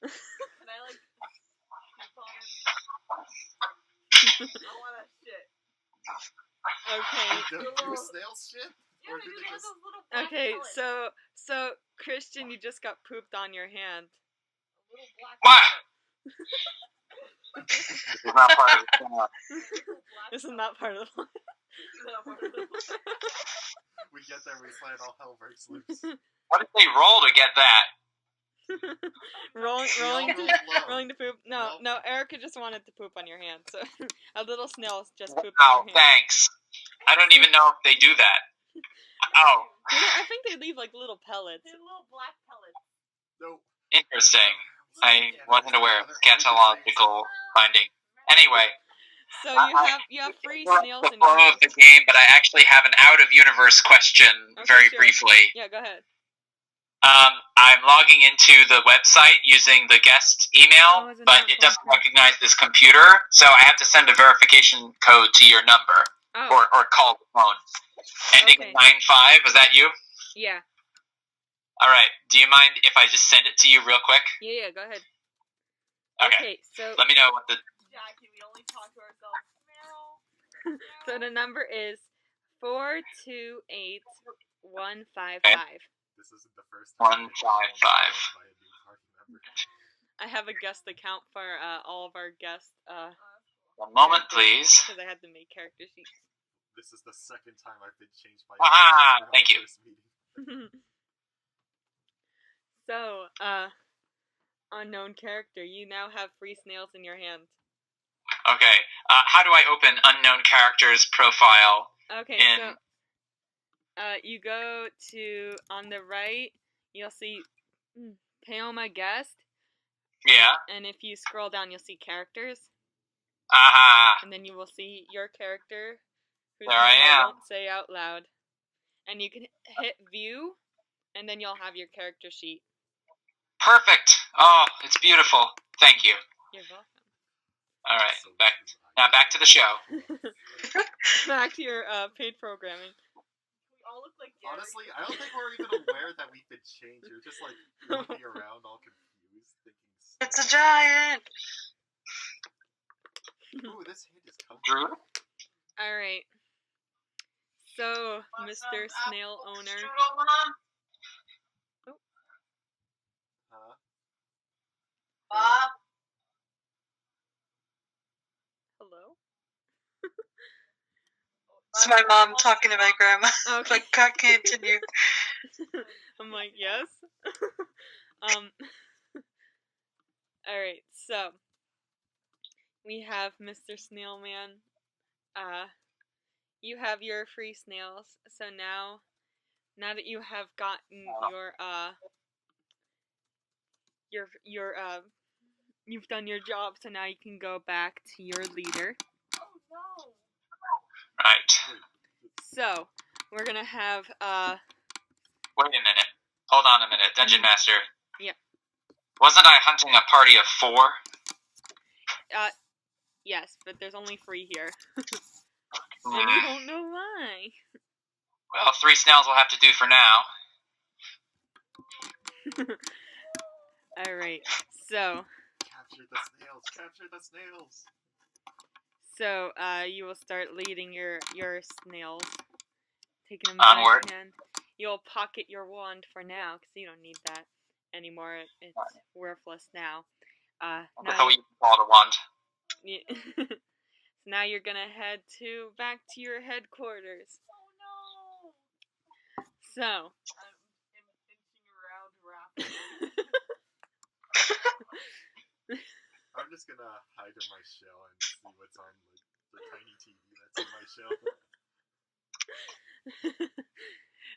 Can I like poop on him? I wanna shit. Okay. Do snails shit? Yeah, Or they do just they have just- those little black Okay, pellets. so Christian, you just got pooped on your hand. A little black What? pellet. This is not part of the plan. Little black This is not part of the plan. Not part of the plan. We get there, we slide, all hell breaks loose. What did they roll to get that? rolling We all to rolled low. rolling to poop. No, Nope. no, Erica just wanted to poop on your hand, so a little snail just pooped Wow, on your hand. thanks. I don't even know if they do that. Oh, I think they leave like little pellets. They're little black pellets. Nope. interesting. I wasn't aware of scatological finding. Anyway, So you have free interrupt snails the in your flow hand. of the game, but I actually have an out-of-universe question Okay, very sure. briefly. Yeah, go ahead. I'm logging into the website using the guest email, Oh, is it but not it doesn't going recognize this computer, so I have to send a verification code to your number, Oh, or call the phone. Ending Okay. in 95, was that you? yeah. Alright, do you mind if I just send it to you real quick? Yeah, go ahead. Okay, So let me know what the... Jackie, we only talk to ourselves. Meow. so the number is 428-155. This isn't the first time. 155. By a new party member. I have a guest account for all of our guests. One moment, please. Because I had to make character sheets. This is the second time I've been changed by. Ah, thank you. First meeting. So, unknown character, you now have free snails in your hand. Okay, how do I open unknown character's profile? Okay, In- so you go to on the right, you'll see Paeoma guest. Yeah. And if you scroll down, you'll see characters, Aha. and then you will see your character, whose There I name am. won't say out loud. And you can hit view, and then you'll have your character sheet. Perfect. Oh, it's beautiful. Thank you. You're welcome. All right, back to the show. Back to your paid programming. We all look like Gary. Honestly, I don't think we're even aware that we've been changed. You're just like looking around, all confused, thinking. It's a giant. Ooh, this hint is coming. Drew? All right. So, Mr. Snail Owner. Huh? Bob. Hello. It's my mom talking to my grandma. Okay. But can't continue. I'm like, yes. Alright, so we have Mr. Snailman. You have your free snails, so now that you have gotten you've done your job, so now you can go back to your leader. Oh no! Right. So, we're gonna have, Wait a minute. Hold on a minute, Dungeon Master. Yeah. Wasn't I hunting a party of 4? Yes, but there's only 3 here. And you don't know why. Well, 3 snails will have to do for now. Alright, so... Capture the snails! Capture the snails! So, you will start leading your snails. Taking them Onward. by hand. You'll pocket your wand for now, because you don't need that anymore. It's worthless now. Now you call it a wand. So now you're gonna head back to your headquarters. Oh no! So... I'm inching around rapidly. I'm just gonna hide in my shell and see what's on the tiny TV that's in my shell.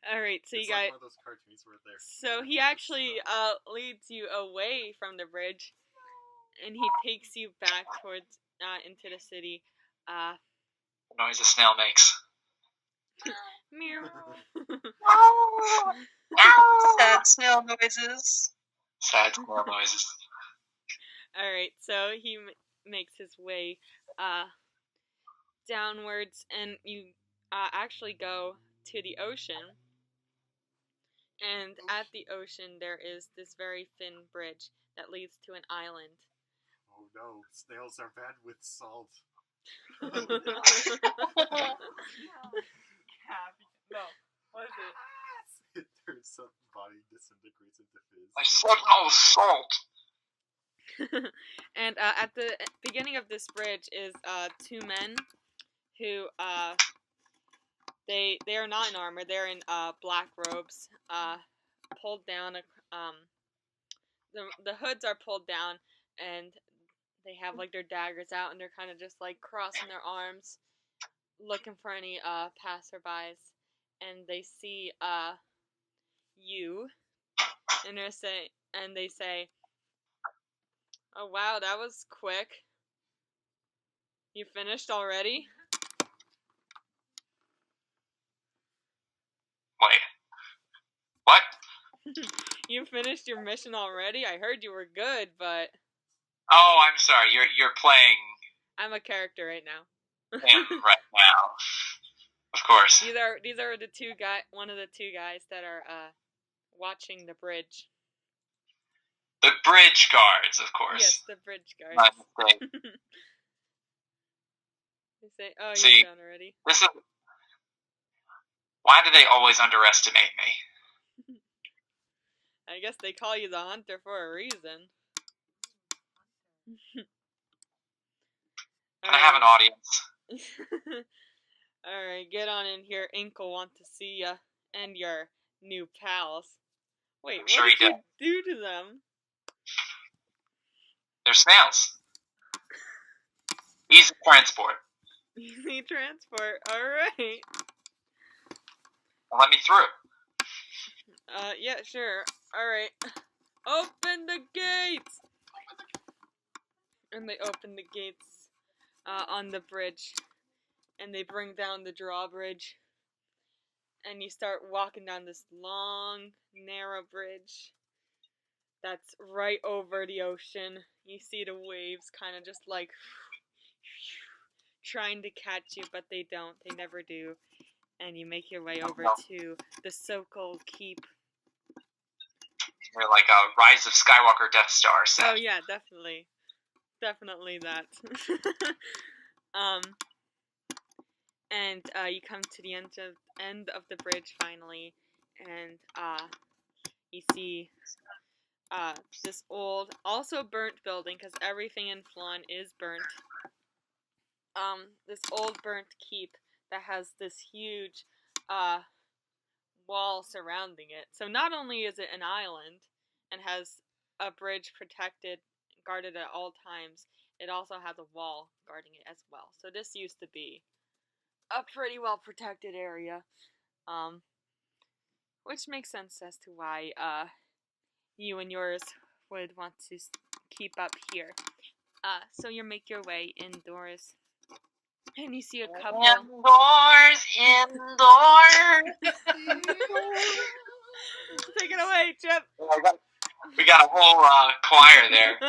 Alright, so it's you like got... one of those cartoons where they're... So he actually leads you away from the bridge, and he takes you back towards into the city. The noise a snail makes. Meow. Sad snail noises. Sad snail noises. Alright, so he makes his way downwards, and you actually go to the ocean. And at the ocean, there is this very thin bridge that leads to an island. Oh no, snails are bad with salt. No, what is it? It turns some body disintegrates into fizz. I said no salt! And at the beginning of this bridge is 2 men who they are not in armor. They're in black robes, pulled down. The hoods are pulled down, and they have like their daggers out, and they're kind of just like crossing their arms, looking for any passerbys. And they see you, and they say, "Oh wow, that was quick. You finished already?" Wait. What? You finished your mission already? I heard you were good, but... Oh, I'm sorry. You're playing I'm a character right now. him right now. Of course. These are the one of the 2 guys that are watching the bridge. The bridge guards, of course. Yes, the bridge guards. My mistake. They say, "Oh, See, you're done already." This is... Why do they always underestimate me? I guess they call you the hunter for a reason. Can I have an audience? Alright, get on in here. Ink will want to see ya. And your new pals. Wait, what Sure did he you did. do to them? They're snails. Easy transport. Easy transport, alright. Let me through. Yeah, sure. Alright. Open the gates! And they open the gates on the bridge. And they bring down the drawbridge. And you start walking down this long, narrow bridge that's right over the ocean. You see the waves kind of just like trying to catch you, but they don't. They never do. And you make your way over to the Sokol Keep. You're like a Rise of Skywalker Death Star set. Oh yeah, definitely. Definitely that. And you come to the end of the bridge finally, and you see this old, also burnt building, because everything in Phlan is burnt. This old burnt keep that has this huge wall surrounding it. So not only is it an island, and has a bridge guarded at all times. It also has a wall guarding it as well. So this used to be a pretty well protected area, which makes sense as to why you and yours would want to keep up here. So you make your way indoors, and you see a couple. Indoors. Take it away, Chip. We got a whole choir there.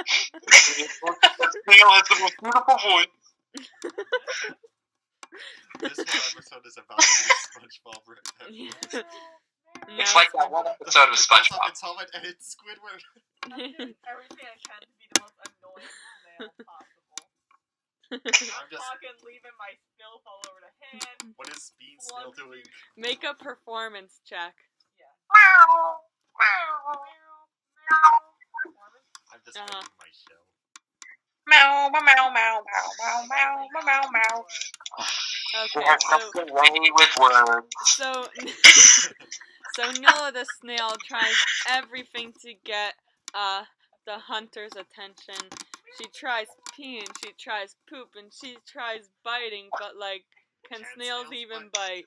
Snail has the most beautiful voice. This whole episode is about to be SpongeBob. It's like that one episode of SpongeBob. It's Hobbit and it's Squidward. I'm doing everything I can to be the most annoying snail possible. I'm fucking leaving my spills all over the hand. What is Bean Snail doing? Make a performance check. Yeah. I'm just making my show. Meow, meow, meow, meow, meow, meow, meow, meow. Okay, way with words. So Noah the snail tries everything to get the hunter's attention. She tries peeing, she tries pooping, she tries biting, but like, can snails even bite?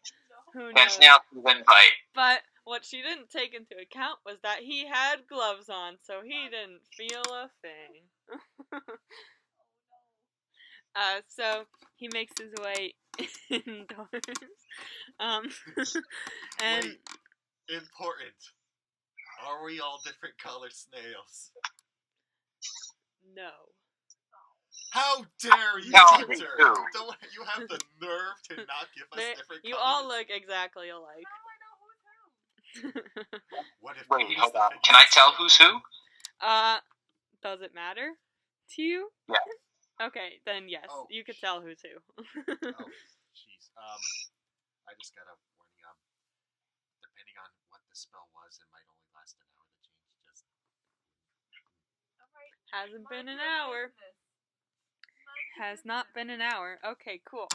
Who knows? Can snails even bite? But what she didn't take into account was that he had gloves on, so he didn't feel a thing. So he makes his way indoors. And Wait, important. Are we all different color snails? no. How dare you, No, Hunter? you. You have the nerve to not give us different You colors? all look exactly alike. What if Wait, we hold use on. the Can I biggest tell snail? who's who? Does it matter to you? Yeah. Okay, then yes, Oh, you could tell who's who. Oh, jeez. I just got a warning. Depending on what the spell was, it might only last an hour. The change just. Hasn't been an hour. Has not been an hour. Okay, cool.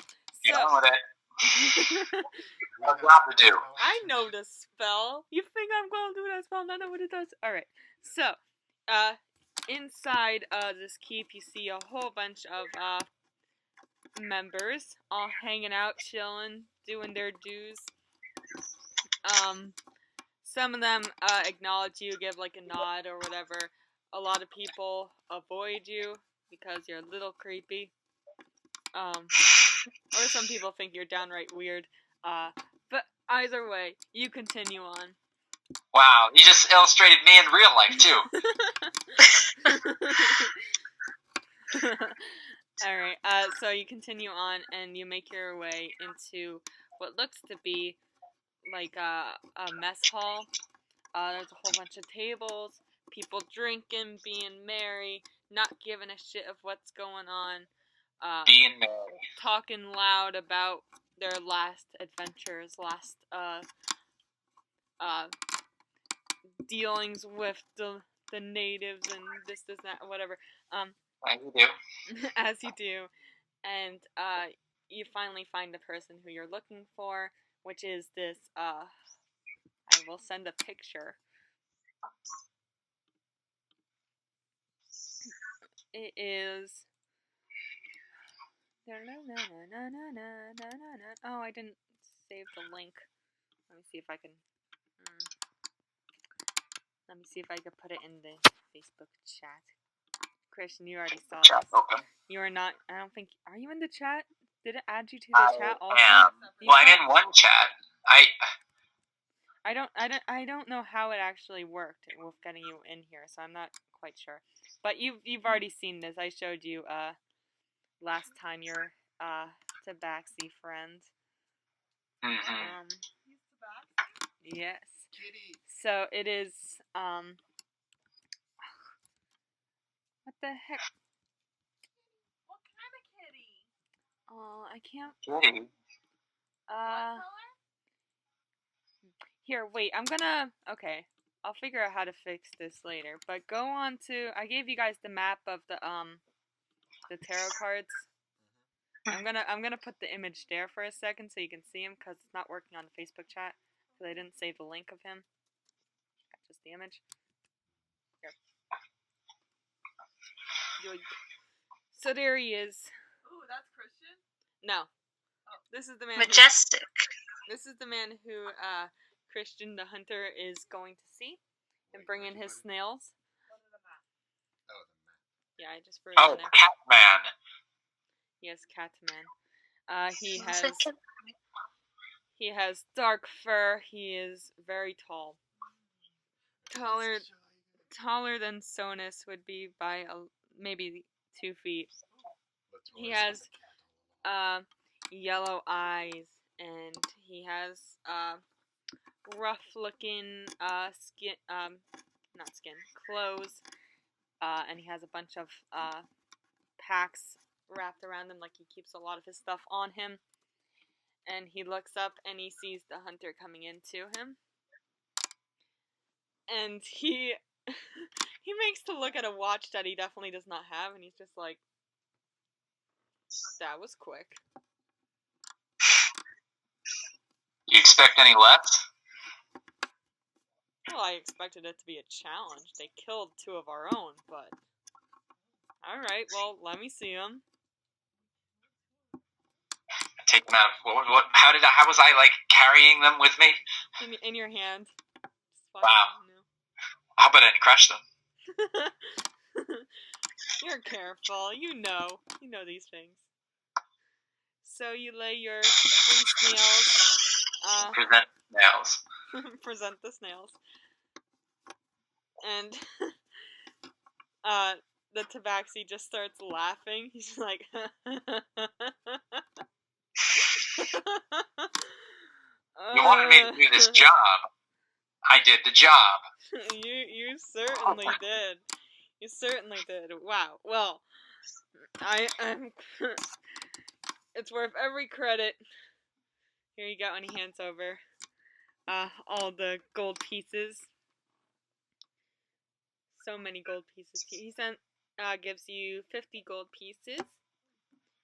Get So, on with it. We I've have got to do. I know the spell. You think I'm gonna do that spell? Not know what it does. All right. So, inside this keep, you see a whole bunch of members all hanging out, chilling, doing their dues. Some of them acknowledge you, give like a nod or whatever. A lot of people avoid you because you're a little creepy. Or some people think you're downright weird. But either way, you continue on. Wow, you just illustrated me in real life, too. Alright, so you continue on and you make your way into what looks to be like a mess hall. There's a whole bunch of tables, people drinking, being merry, not giving a shit of what's going on. Being merry. Talking loud about their last adventures, last dealings with the natives and this, that, whatever. Like you do. As you do, and you finally find the person who you're looking for, which is this. I will send a picture. It is. Oh, I didn't save the link. Let me see if I can. Let me see if I can put it in the Facebook chat. Christian, you already saw this. Okay. You are not. I don't think. Are you in the chat? Did it add you to the chat also? Am. Well, I'm in one chat. I don't know how it actually worked with getting you in here, so I'm not quite sure. But you've already seen this. I showed you last time your Tabaxi friend. Mm-hmm. Yes. Kitty. So it is what the heck? What kind of kitty? Oh, I can't. Kitty. Here, wait. Okay. I'll figure out how to fix this later. But go on to. I gave you guys the map of the tarot cards. I'm gonna put the image there for a second so you can see him because it's not working on the Facebook chat because I didn't save the link of him. Got just the image. Yoink. So there he is. Ooh, that's Christian? No. This is the man Majestic. This is the man who Christian the hunter is going to see and bring in his snails. What is the map? Oh, the map. Yeah, I just wrote Oh, it on there. Catman. Yes, Catman. He It's like He has dark fur. He is very tall. Taller than Sonus would be by maybe 2 feet. He has yellow eyes, and he has rough looking skin, not skin, clothes, and he has a bunch of packs wrapped around him, like he keeps a lot of his stuff on him. And he looks up and he sees the hunter coming into him. And he makes to look at a watch that he definitely does not have, and he's just like, that was quick. You expect any left? Well, I expected it to be a challenge. They killed 2 of our own, but... Alright, well, let me see them. Take them out. What? How was I, like, carrying them with me? In your hand. Wow. How about I didn't crush them? You're careful. You know these things. So you lay your 3 snails. Present snails. Present the snails. And the tabaxi just starts laughing. He's just like, You wanted me to do this job. I did the job. You certainly did. You certainly did. Wow. Well, I'm. It's worth every credit. Here you go, and he hands over all the gold pieces. So many gold pieces. He gives you 50 gold pieces,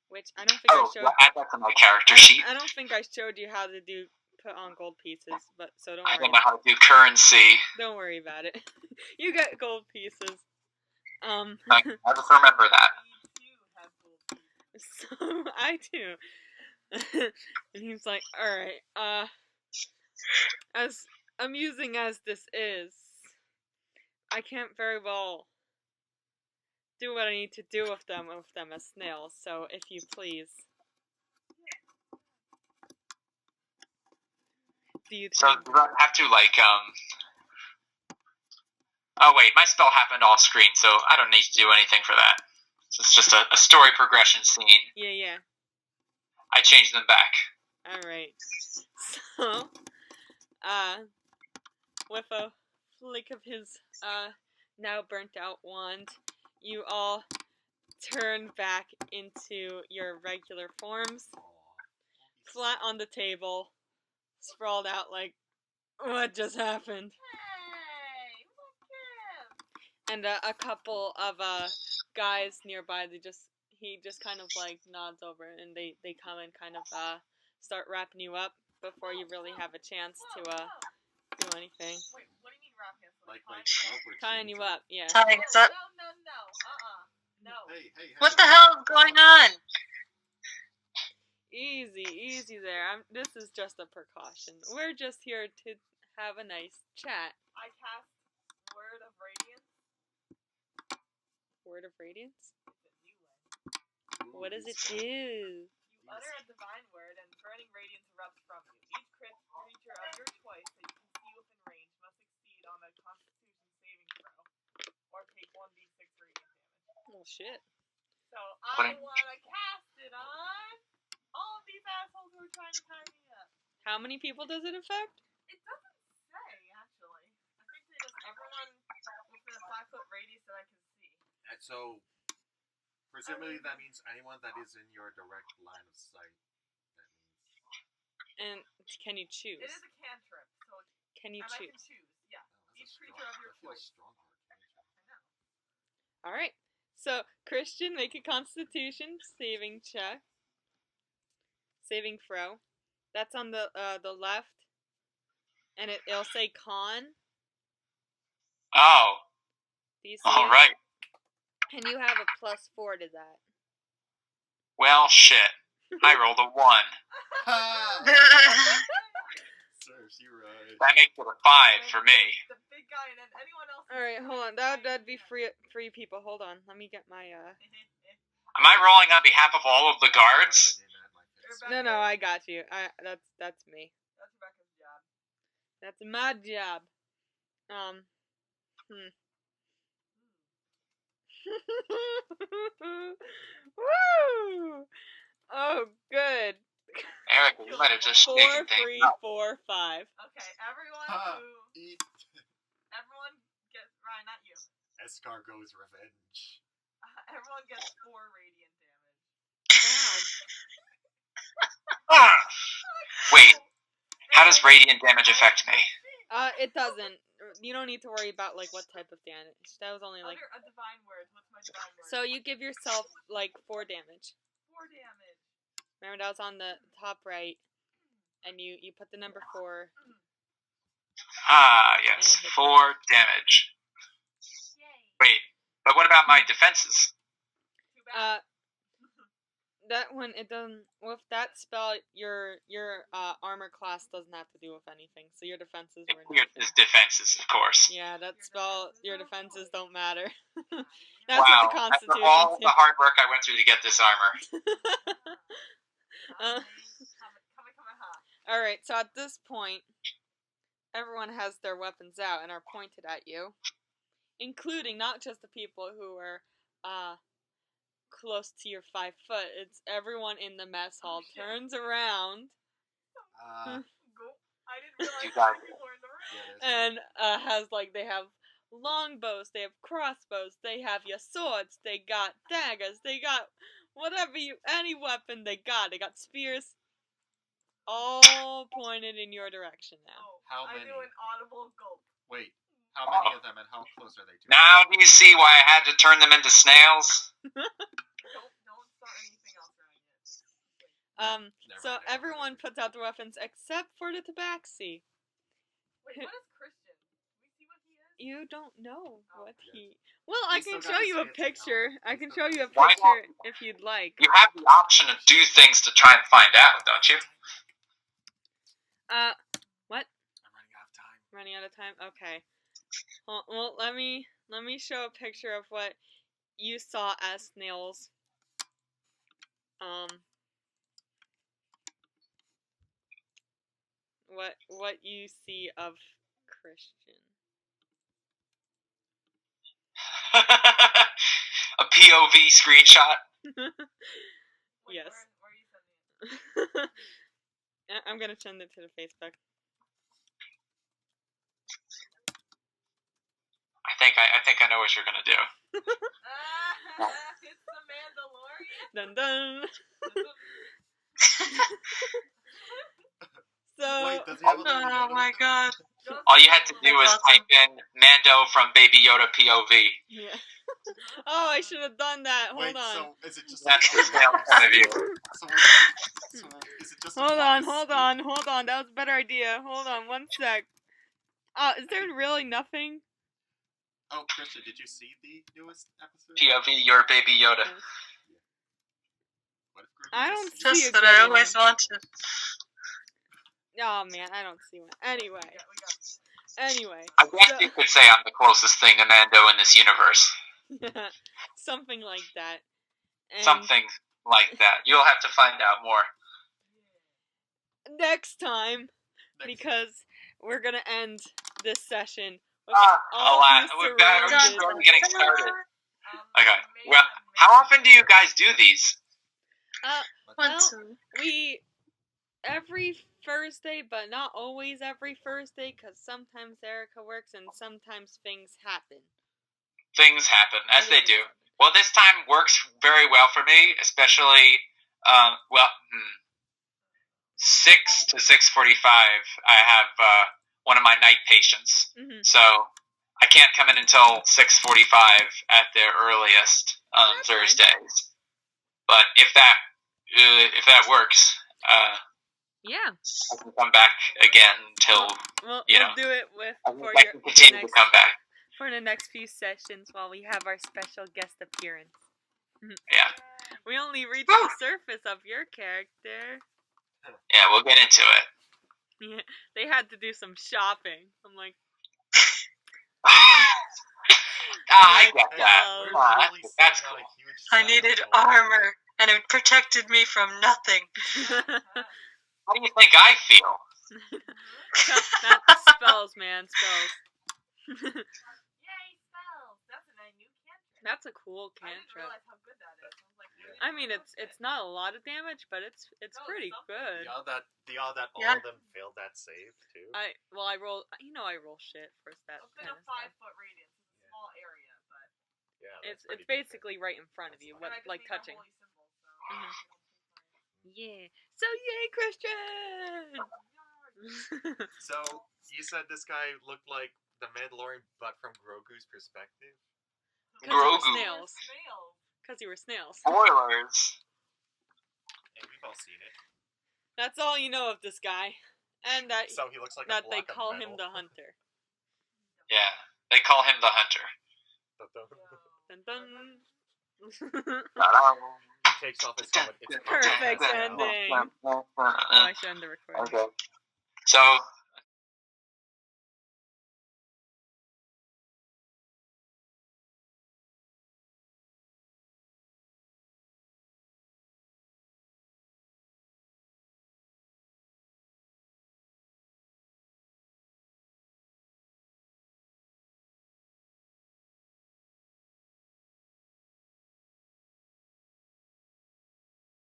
which I don't think I showed. Add that to my character sheet. I don't think I showed you how to put on gold pieces, but so don't I worry. don't know how to do currency. Don't worry about it. You get gold pieces. I just remember that. So I do. And he's like, alright, as amusing as this is, I can't very well do what I need to do with them as snails, so if you please. Do you So do I have to, like, Oh wait, my spell happened off screen, so I don't need to do anything for that. It's just a story progression scene. Yeah. I changed them back. Alright. So, with a flick of his, now burnt out wand, you all turn back into your regular forms, flat on the table, sprawled out like, what just happened? Hey, look him. And a couple of guys nearby, he just kind of like nods over, and they come and kind of start wrapping you up before you really have a chance to do anything. Wait, what do you mean wrapping us? Like Tying you up, yeah. tying us up. No. Hey. What the hell is going on? Easy there. This is just a precaution. We're just here to have a nice chat. I cast Word of Radiance. Word of Radiance? It's a new one. What does it do? You utter a divine word, and burning radiance erupts from you. Each creature of your choice that you can see within range must succeed on a Constitution saving throw, or take 1d6 radiant damage. Oh shit. So I want to cast it on all of these assholes who are trying to tie me up. How many people does it affect? It doesn't say, actually. I think they just everyone within a 5-foot radius that I can see. And so, presumably that means anyone that is in your direct line of sight. That means. And can you choose? It is a cantrip, so Can you and I choose? can choose. Yeah, each creature of your choice. I know. Alright. So, Christian, make a Constitution saving check. Saving throw. That's on the left. And it'll say con. Oh. Do you see All it? right. And you have a +4 to that. Well, shit. I rolled a 1. Serves you right. That makes it a 5 for me. The big guy and then anyone else. Alright, hold on. That'd be free people. Hold on. Let me get my, Am I rolling on behalf of all of the guards? No, I got you. That's me. That's Rebecca's job. That's my job. Woo! Oh, good. Eric, you might have just 4, shaken 3, things up. 4, 5. Okay, everyone gets Ryan, not you. Escargot's revenge. Everyone gets 4 radiant damage. Wow. Ah! Wait, how does radiant damage affect me? It doesn't. You don't need to worry about like what type of damage. That was only like. Under a divine word. What's my divine word? So you give yourself like 4 damage. 4 damage. Remember that was on the top right, and you put the number 4. Ah, yes, 4 damage. Yay. Wait, but what about my defenses? Too bad. That one it doesn't. With that spell, your armor class doesn't have to do with anything. So your defenses were nothing. It's defenses, of course. Yeah, that Your spell, defenses your don't defenses really. don't matter. Yeah, That's Wow, what the after Constitution all the says. hard work I went through to get this armor. All right, so at this point, everyone has their weapons out and are pointed at you, including not just the people who are close to your 5 foot. It's everyone in the mess hall turns around I didn't realize You how guys- many people were in the room. and has like they have longbows, they have crossbows, they have your swords, they got daggers, they got any weapon they got. They got spears, all pointed in your direction now. Oh, How I many? do an audible gulp. Wait, how many of them and how close are they to? Now do you see why I had to turn them into snails? Don't start anything else around yet. So everyone puts out their weapons except for the tabaxi. Wait, what is Christian? Do we see what he is? You don't know Oh. what he. Well, I He's can still show got you a his fancy picture. helmet. I He's can still show got you a his- Why picture not? if you'd like. You have the option to do things to try and find out, don't you? What? I'm running out of time. Running out of time. Okay. Well, let me show a picture of what you saw as snails. What you see of Christian. A POV screenshot. Wait, Yes. Where are you sending it? I'm gonna send it to the Facebook. I think I know what you're gonna do. It's the Mandalorian. Dun dun. So. Wait, does he have a little Oh Yoda my with him? god. All you had to do was That's type in Mando from Baby Yoda POV. Yeah. Oh, I should have done that. Hold Wait, on. so is it just That's a the snail point of view. So is it just a Hold block on. of That was a better idea. Hold on, one sec. Is there really nothing? Oh, Christian, did you see the newest episode? POV, your Baby Yoda. What if Grogu I don't just see Just a that good I always one. wanted. Oh man, I don't see one. Anyway. Anyway. I guess you could say I'm the closest thing to Mando in this universe. Something like that. And Something like that. You'll have to find out more. next time, because we're gonna end this session with We're surrounded. barely getting started. Okay. Well, how often do you guys do these? Once We every Thursday, but not always every Thursday, because sometimes Erica works and sometimes things happen. Things happen, as they do. Well, this time works very well for me, especially, 6 to 6:45, I have one of my night patients. Mm-hmm. So I can't come in until 6:45 at the earliest on That's Thursdays. But if that works, Yeah. I can come back again until We'll you know, do it with I for can your continue to next, come back. for the next few sessions while we have our special guest appearance. Yeah. We only reached the surface of your character. Yeah, we'll get into it. Yeah, they had to do some shopping. I'm like, I get that. Oh. We're literally That's sitting on a cool. huge I sack needed of gold. armor, and it protected me from nothing. How do you think I feel? Not spells, man, spells. Yay, spells! That's a new cantrip. That's a cool I didn't cantrip. realize how good that is. I was like, really? I mean, it's not a lot of damage, but it's No, pretty something. good. The odd that all Yeah. of them failed that save too. I roll. I roll shit for that It's in kind a of stuff. 5-foot radius. It's a small area, but Yeah, It's basically right in front of you, and I just like need my touching. holy symbol, so Mhm. Yeah. So yay, Christian! So you said this guy looked like the Mandalorian, but from Grogu's perspective. Because you were Grogu. snails. Snails. Because you were snails. Spoilers. Hey, we've all seen it. That's all you know of this guy, and that So he looks like a that they block of call him metal. the hunter. Yeah, they call him the hunter. Dun dun. Ta-da. He takes off his helmet. It's Perfect now. ending. Oh, I should end the recording. Okay. So